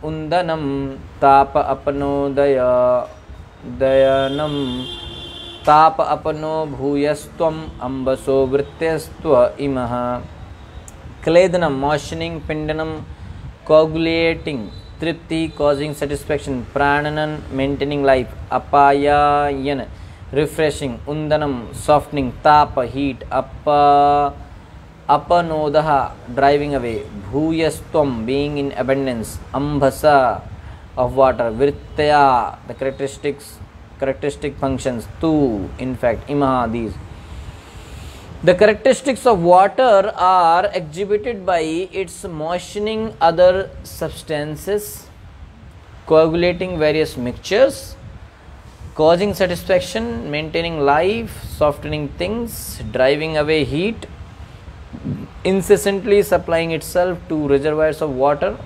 [SPEAKER 1] उन्दनम ताप अपनोदयनम ताप अपनो भूयस्त्वम अंबसो वृत्तस्त्व इमहा. क्लेदनम moistening, pindanam coagulating, tripti causing satisfaction, prananan maintaining life, apayayan refreshing, undanam softening, tapa heat, apanodaha driving away, bhuyastvam being in abundance, ambhasa of water, vrittaya the characteristic functions, tu in fact, imaha these. The characteristics of water are exhibited by its moistening other substances, coagulating various mixtures, causing satisfaction, maintaining life, softening things, driving away heat, incessantly supplying itself to reservoirs of water,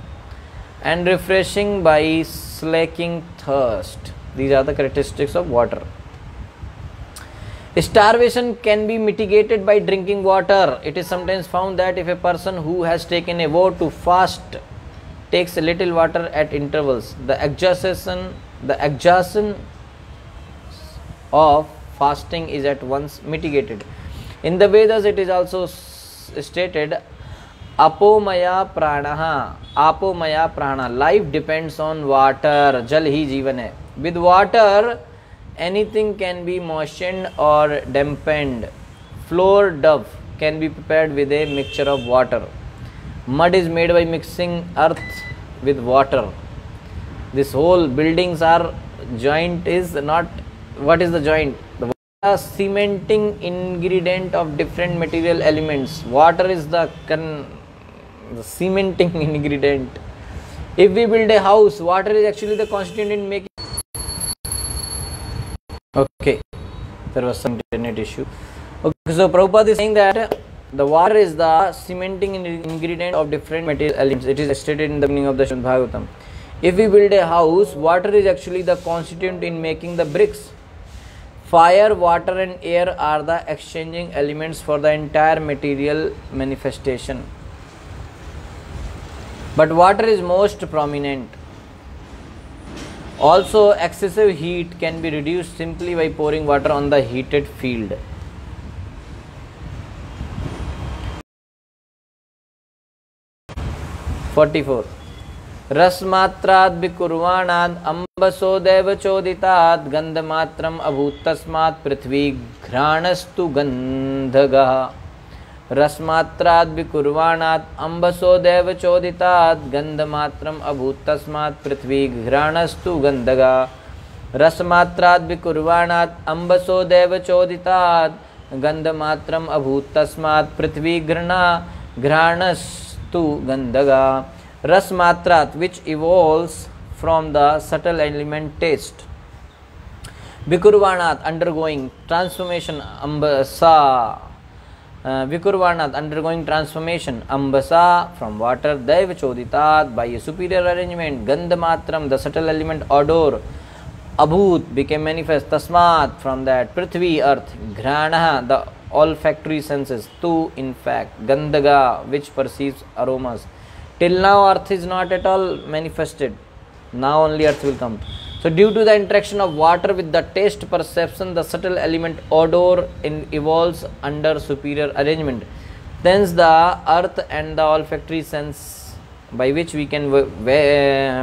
[SPEAKER 1] and refreshing by slaking thirst. These are the characteristics of water. Starvation can be mitigated by drinking water. It is sometimes found that if a person who has taken a vow to fast takes a little water at intervals, the exhaustion of fasting is at once mitigated. In the Vedas, it is also stated, apomaya prana, life depends on water, jal hi jeevan hai. With water, anything can be moistened or dampened. Flour dough can be prepared with a mixture of water. Mud is made by mixing earth with water. This whole buildings are joint is not. What is the joint? The cementing ingredient of different material elements. Water is the cementing ingredient. If we build a house, water is actually the constituent in making. Okay, there was some internet issue. Okay, so Prabhupada is saying that the water is the cementing ingredient of different material elements. It is stated in the beginning of the Srimad Bhagavatam. If we build a house, water is actually the constituent in making the bricks. Fire, water and air are the exchanging elements for the entire material manifestation. But water is most prominent. Also, excessive heat can be reduced simply by pouring water on the heated field. (44) रसमात्राद् विकुर्वाणाद् अम्बसो दैवचोदिताद् गन्धमात्रम् अभूत् तस्मात् पृथ्वी घ्राणस्तु गन्धगः. रसमात्राद् विकुर्वाणाद् अम्बसो दैवचोदिताद् गन्धमात्रम् अभूत् तस्मात् पृथ्वी घ्राणस्तु गन्धगः. रसमात्राद् विकुर्वाणाद् अम्बसो दैवचोदिताद् गन्धमात्रम् अभूत् तस्मात् पृथ्वी घ्राणस्तु गन्धगः. Rasmatrat, which evolves from the subtle element taste. Vikurvanat, undergoing transformation. Ambasa, Vikurvanat, undergoing transformation. Ambasa, from water. Daivachoditat, by a superior arrangement. Gandhamatram, the subtle element odor. Abhut, became manifest. Tasmat, from that. Prithvi, earth. Ghranaha, the olfactory senses. Tu, in fact. Gandhaga, which perceives aromas. Till now earth is not at all manifested. Now only earth will come. So due to the interaction of water with the taste perception, the subtle element odor evolves under superior arrangement. Thence the earth and the olfactory sense by which we can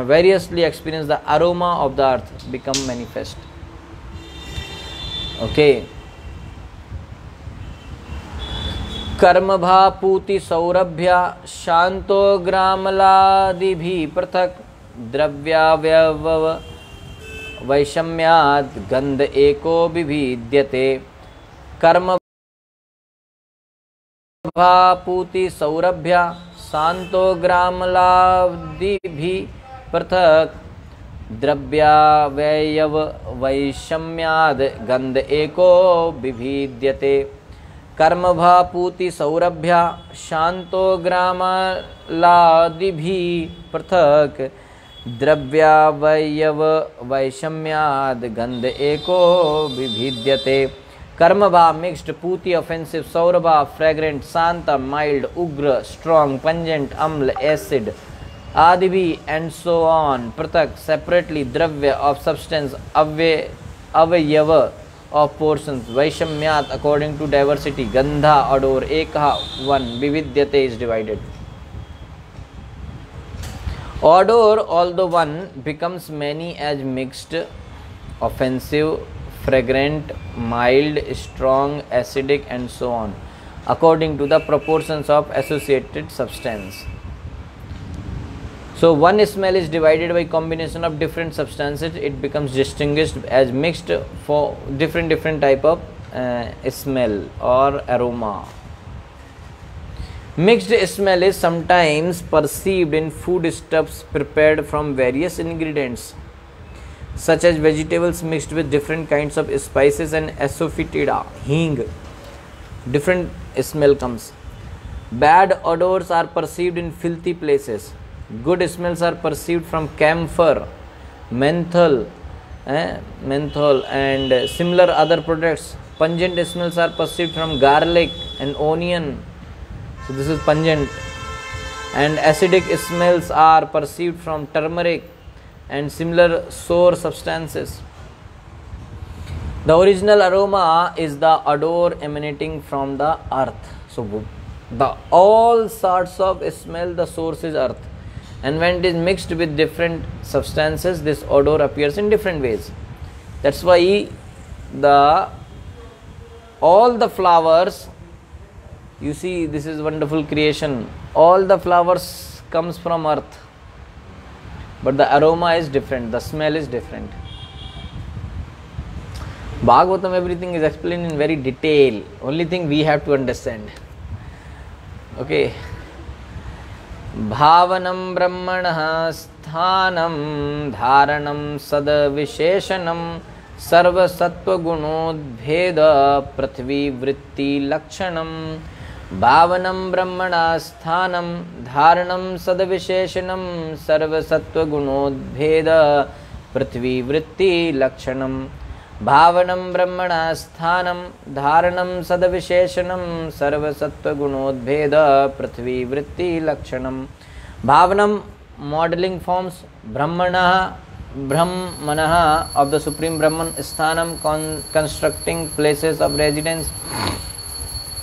[SPEAKER 1] variously experience the aroma of the earth become manifest. Okay. कर्मभापूति सौरभ्य Shanto ग्रामलादिभि पृथक द्रव्यावयव वैषम्याद् गंध एको विभिद्यते. कर्मभापूति सौरभ्य शांतो ग्रामलादिभि पृथक द्रव्यावयव वैषम्याद् गंध एको विभिद्यते. कर्मभापूति सौरभ्य शांतो ग्रामलादिभि पृथक द्रव्यावयव वैषम्याद् गंध एको विभिद्यते. कर्मभा mixed, पूति offensive, सौरभा fragrant, Shanta mild, उग्र strong, pungent, amla acid, आदिभि and so on, पृथक separately, द्रव्य of substance, अवयव of portions, vaishamyat according to diversity, gandha odor, ekha one, vividyate is divided. Odor, although one, becomes many as mixed, offensive, fragrant, mild, strong, acidic and so on, according to the proportions of associated substance. So one smell is divided by combination of different substances. It becomes distinguished as mixed for different type of smell or aroma. Mixed smell is sometimes perceived in foodstuffs prepared from various ingredients, such as vegetables mixed with different kinds of spices and asafoetida, hing. Different smell comes. Bad odors are perceived in filthy places. Good smells are perceived from camphor, menthol, and similar other products. Pungent smells are perceived from garlic and onion. So this is pungent. And acidic smells are perceived from turmeric and similar sour substances. The original aroma is the odor emanating from the earth. So the all sorts of smell, the source is earth, and when it is mixed with different substances, this odor appears in different ways. That's why all the flowers, you see, this is wonderful creation. All the flowers comes from earth, but the aroma is different, the smell is different. Bhagavatam, everything is explained in very detail. Only thing we have to understand. Okay. Bhavanam brahmanah sthanam dharanam sadavisheshanam sarva sattva gunodbheda prithvi vritti lakshanam. Bhavanam brahmanah sthanam dharanam sadavisheshanam sarva sattva gunodbheda prithvi vritti lakshanam. Bhavanam brahmana sthanam dharanam sadavisheshanam sarva sattva gunodbheda prithvi vritti lakshanam. Bhavanam, modeling forms. Brahmana of the Supreme Brahman. Sthanam, constructing places of residence.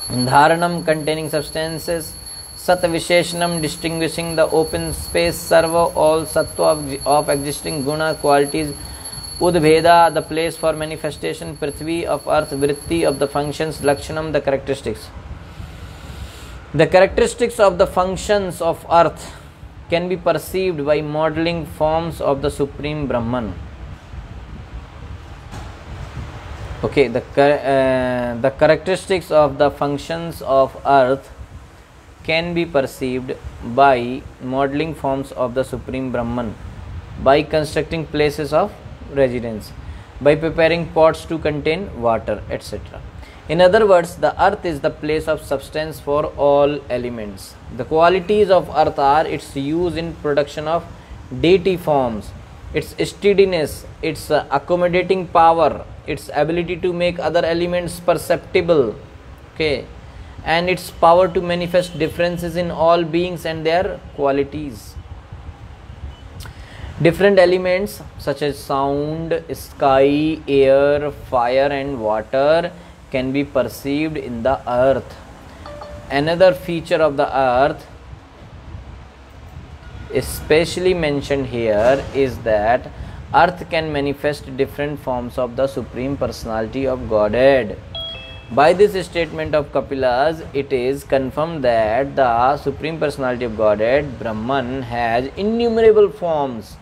[SPEAKER 1] Dharanam, containing substances. Satvisheshanam, distinguishing the open space. Sarva, all sattva of existing guna, qualities. Udbheda, the place for manifestation. Prithvi, of earth. Vritti, of the functions. Lakshanam, the characteristics. The characteristics of the functions of earth can be perceived by modeling forms of the Supreme Brahman. Okay, the characteristics of the functions of earth can be perceived by modeling forms of the Supreme Brahman, by constructing places of residence, by preparing pots to contain water, etc. In other words, the earth is the place of substance for all elements. The qualities of earth are its use in production of deity forms, its steadiness, its accommodating power, its ability to make other elements perceptible, okay, and its power to manifest differences in all beings and their qualities. Different elements such as sound, sky, air, fire and water can be perceived in the earth. Another feature of the earth especially mentioned here is that earth can manifest different forms of the Supreme Personality of Godhead. By this statement of Kapila's, it is confirmed that the Supreme Personality of Godhead, Brahman, has innumerable forms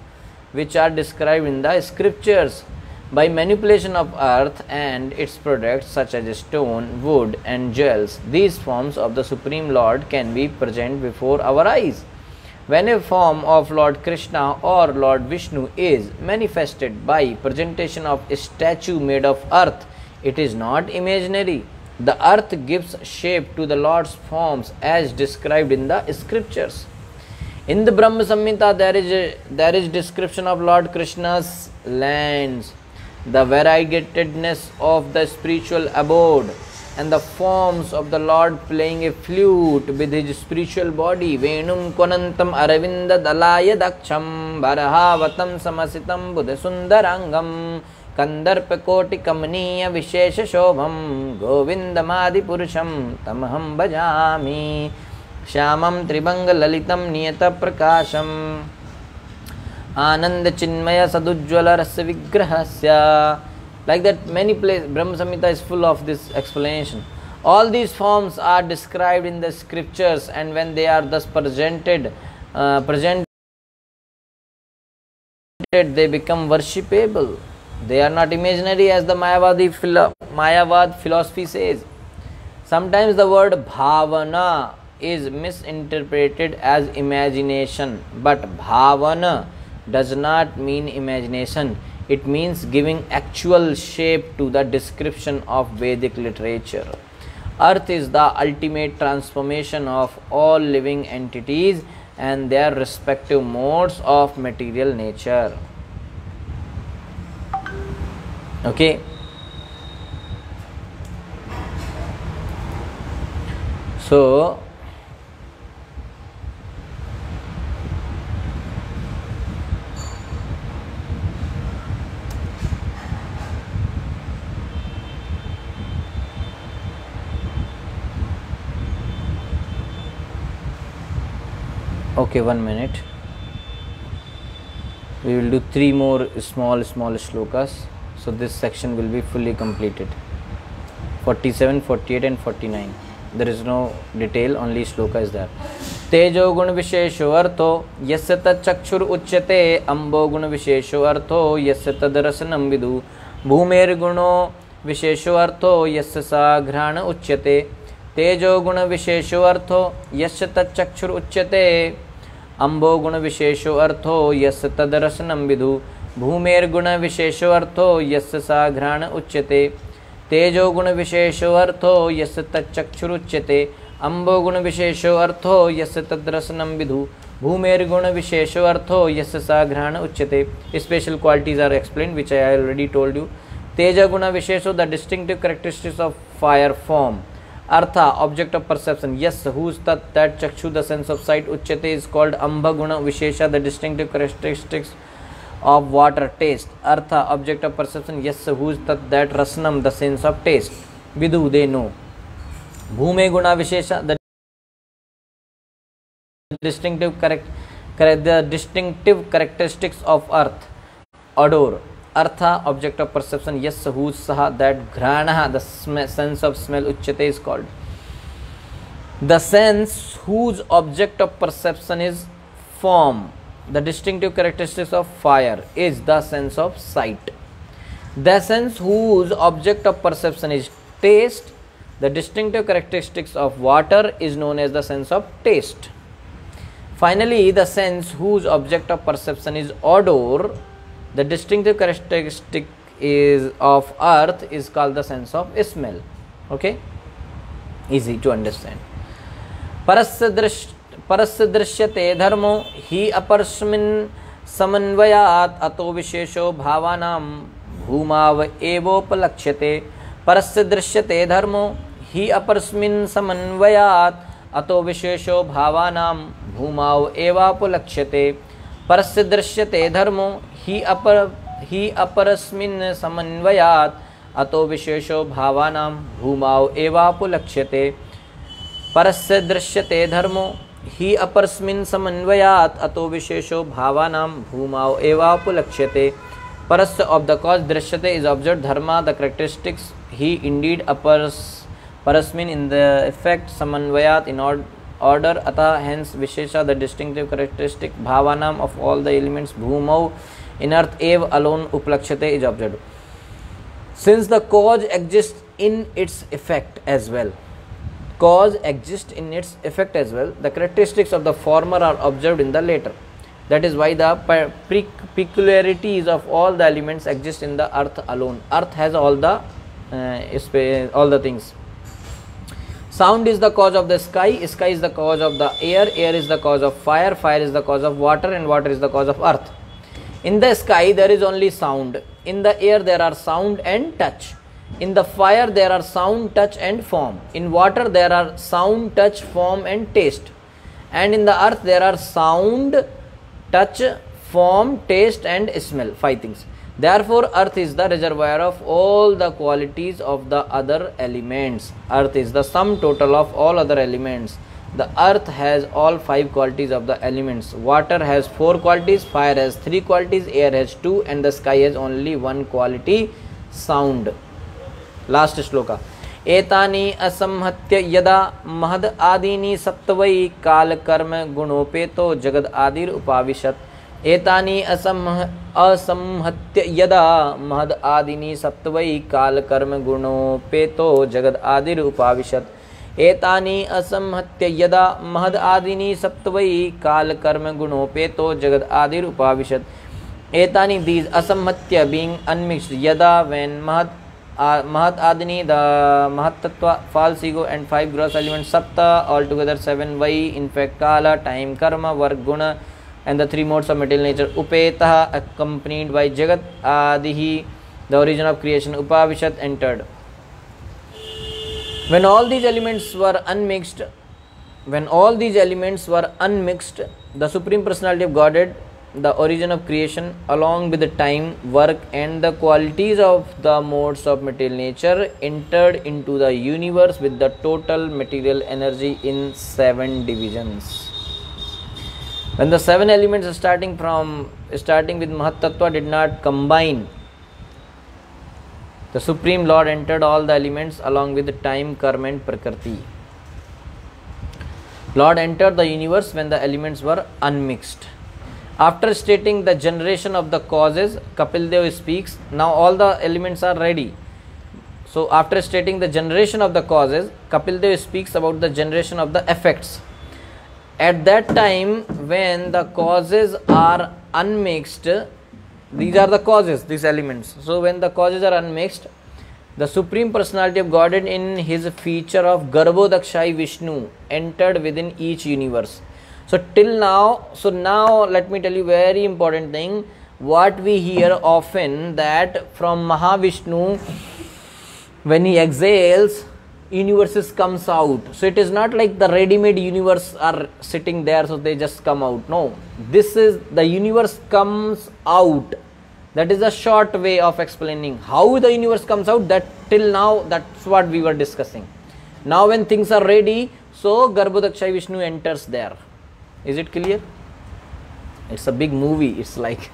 [SPEAKER 1] which are described in the scriptures. By manipulation of earth and its products such as stone, wood and jewels, these forms of the Supreme Lord can be present before our eyes. When a form of Lord Krishna or Lord Vishnu is manifested by presentation of a statue made of earth, it is not imaginary. The earth gives shape to the Lord's forms as described in the scriptures. In the Brahma Samhita, there is description of Lord Krishna's lands, the variegatedness of the spiritual abode, and the forms of the Lord playing a flute with his spiritual body. Venum konantam aravinda dalaya daksham barahavatam samasitam buddha sundarangam kandarpa koti kamaniya vishesha shobham govindamadi purusham tamaham bhajami Shyamam Tribanga Lalitam Niyata Prakasham Ananda Chinmaya Sadujjvala Rasa Vigrahasya. Like that, many places, Brahma Samhita is full of this explanation. All these forms are described in the scriptures, and when they are thus presented, they become worshipable. They are not imaginary as the Mayavad philosophy says. Sometimes the word bhavana is misinterpreted as imagination, but bhavana does not mean imagination. It means giving actual shape to the description of Vedic literature. Earth is the ultimate transformation of all living entities and their respective modes of material nature. Okay. So okay, 1 minute. We will do 3 more small shlokas, so this section will be fully completed. 47, 48 and 49. There is no detail, only shloka is there. Tejo gun vishesho artho yasya tachakshur uchyate ambo gun vishesho artho yasya tadrasanam vidu bhumer guno vishesho artho yasya sagrana uchyate तेजो गुण विशेषो अर्थो यस्य तच्चक्षुर उच्यते अम्बो गुण विशेषो अर्थो यस्य तदरसनं विदु भूमेर्गुण विशेषो अर्थो यस्य साघ्राण उच्यते तेजो गुण विशेषो अर्थो यस्य तच्चक्षुर उच्यते अम्बो गुण विशेषो अर्थो यस्य तदरसनं विदु भूमेर्गुण विशेषो अर्थो यस्य साघ्राण उच्यते. Special qualities are explained which I already told you. Teja guna vishesho, the distinctive characteristics of fire form. Artha, object of perception. Yes, whose that chakshu, the sense of sight. Uchyate is called amba guna vishesha, the distinctive characteristics of water. Taste. Artha, object of perception. Yes, whose that rasnam, the sense of taste. Vidu, they know. Bhume guna vishesha, the distinctive characteristics of earth. Odor. Artha, object of perception. Yes, whose saha, that ghrana, the sense of smell. Uchyate is called. The sense whose object of perception is form. The distinctive characteristics of fire is the sense of sight. The sense whose object of perception is taste. The distinctive characteristics of water is known as the sense of taste. Finally, the sense whose object of perception is odor. The distinctive characteristic of earth is called the sense of smell. Okay, easy to understand. परस्य दृश्यते धर्मो हि अपरस्मिन् समन्वयात् अतो विशेषो भावानां भूमाव एवोपलक्ष्यते. परस्य दृश्यते धर्मो हि अपरस्मिन् समन्वयात् अतो विशेषो भावानां भूमाव एवोपलक्ष्यते. परस्य दृश्यते धर्मो हि अपरस्मिन् समन्वयात् अतो विशेषो भावानां भूमाव एवापुलक्ष्यते. परस्य दृश्यते धर्मो हि अपरस्मिन् समन्वयात् अतो विशेषो भावानां भूमाव एवापुलक्ष्यते. परस्य of the cause, दृश्यते is observed, dharma the characteristics, he indeed parasmin in the effect, samanvayat in order, atha hence vishesha the distinctive characteristic, bhavanam of all the elements, bhumau in earth, ev alone uplakshate is observed. Since the cause exists in its effect as well, cause exists in its effect as well, the characteristics of the former are observed in the later. That is why the peculiarities of all the elements exist in the earth alone. Earth has all the things. Sound is the cause of the sky, sky is the cause of the air, air is the cause of fire, fire is the cause of water, and water is the cause of earth. In the sky there is only sound, in the air there are sound and touch, in the fire there are sound, touch and form, in water there are sound, touch, form and taste, and in the earth there are sound, touch, form, taste and smell, 5 things. Therefore, earth is the reservoir of all the qualities of the other elements. Earth is the sum total of all other elements. The earth has all 5 qualities of the elements. Water has 4 qualities, fire has 3 qualities, air has 2, and the sky has only 1 quality, sound. Last shloka. Etani asamhatya yada mahad adini saptavai kal karma gunopeto jagad adir upavishat. एतानि असंहत्य यदा महद आदिनी सप्तवै काल कर्म गुणोपेतो जगद आदिर उपाविशत. एतानि असंहत्य यदा महद आदिनी सप्तवै काल कर्म गुणोपेतो जगद आदिर उपाविशत. Etani, these asamhatya, being unmixed, yada, when mahat adini, the mahat tattva, false ego, and 5 gross elements, sapta, altogether 7, vai, in fact, kala, time, karma, work, guna, and the 3 modes of material nature, upetaha, accompanied by jagat adihi, the origin of creation, upavishat, entered. When all these elements were unmixed, the Supreme Personality of Godhead, the origin of creation, along with the time, work, and the qualities of the modes of material nature, entered into the universe with the total material energy in 7 divisions. When the 7 elements starting with Mahat Tattva did not combine, the Supreme Lord entered all the elements along with the time, karma, and prakriti. Lord entered the universe when the elements were unmixed. After stating the generation of the causes, Kapil Dev speaks, now all the elements are ready. So after stating the generation of the causes, Kapil Dev speaks about the generation of the effects. At that time, when the causes are unmixed, these are the causes, these elements. So when the causes are unmixed, the Supreme Personality of Godhead in his feature of Garbhodakshai Vishnu entered within each universe. So now let me tell you very important thing. What we hear often, that from Mahavishnu, when he exhales, universes comes out. So it is not like the ready-made universe are sitting there, so they just come out. No, this is the universe comes out. That is a short way of explaining how the universe comes out. That till now, that's what we were discussing. Now when things are ready, so Garbhodakshai Vishnu enters there. Is it clear? It's a big movie. It's like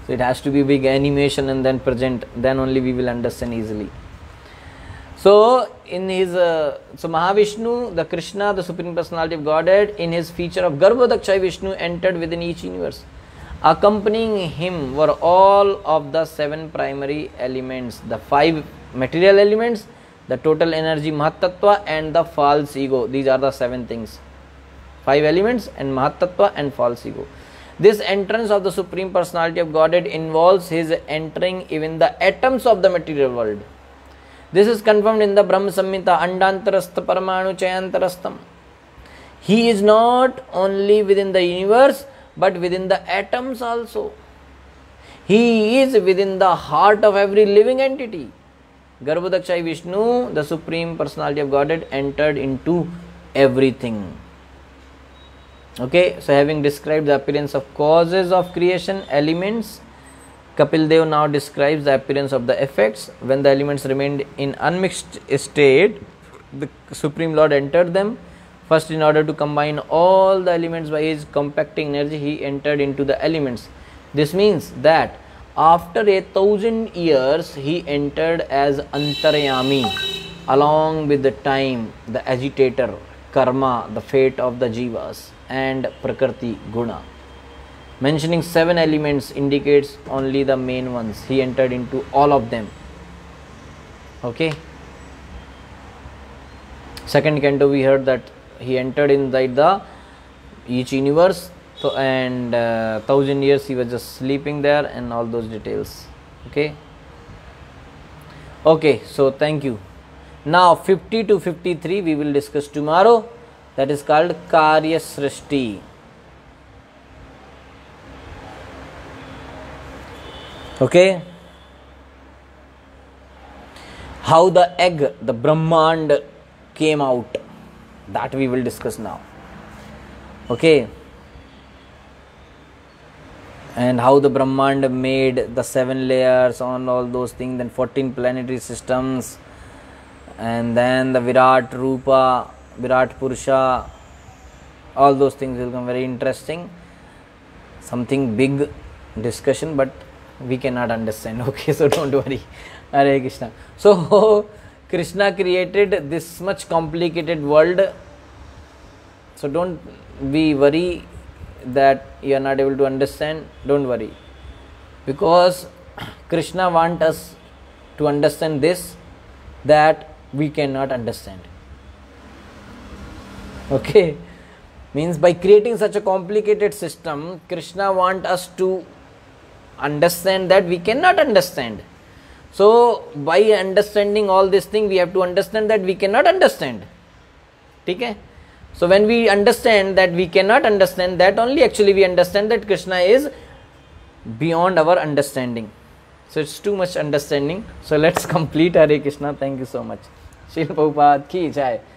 [SPEAKER 1] so it has to be big animation and then present. Then only we will understand easily. So in his so Mahavishnu, the Krishna, the Supreme Personality of Godhead, in his feature of Garbhodakshai Vishnu entered within each universe. Accompanying him were all of the 7 primary elements, the 5 material elements, the total energy Mahat Tattva, and the false ego. These are the 7 things. 5 elements and Mahat Tattva and false ego. This entrance of the Supreme Personality of Godhead involves his entering even the atoms of the material world. This is confirmed in the Brahma Samhita, Andantarastha Paramanu Chayantarastham. He is not only within the universe, but within the atoms also. He is within the heart of every living entity. Garbhodakshai Vishnu, the Supreme Personality of Godhead, entered into everything. Okay, so having described the appearance of causes of creation, elements, Kapil Dev now describes the appearance of the effects. When the elements remained in unmixed state, the Supreme Lord entered them. First, in order to combine all the elements by his compacting energy, he entered into the elements. This means that after 1,000 years, he entered as Antaryami, along with the time, the agitator, karma, the fate of the jivas, and prakriti, guna. Mentioning 7 elements indicates only the main ones. He entered into all of them. Okay. Second canto, we heard that he entered inside each universe. So, and 1,000 years he was just sleeping there, and all those details. Okay. Okay. So thank you. Now 50 to 53 we will discuss tomorrow. That is called Karya Srishti. Okay. How the egg, the Brahmand, came out, that we will discuss now. Okay. And how the Brahmand made the 7 layers on all those things, then 14 planetary systems, and then the Virat Rupa, Virat Purusha, all those things will become very interesting. Something big discussion, but we cannot understand. Okay, so don't worry. Hare Krishna. So Krishna created this much complicated world. So don't be worry that you are not able to understand. Don't worry, because Krishna wants us to understand this, that we cannot understand. Okay, means by creating such a complicated system, Krishna want us to understand that we cannot understand. So by understanding all this thing, we have to understand that we cannot understand. Okay? So when we understand that we cannot understand, that only actually we understand that Krishna is beyond our understanding. So it's too much understanding. So let's complete Hare Krishna. Thank you so much. Srila Prabhupada ki jai.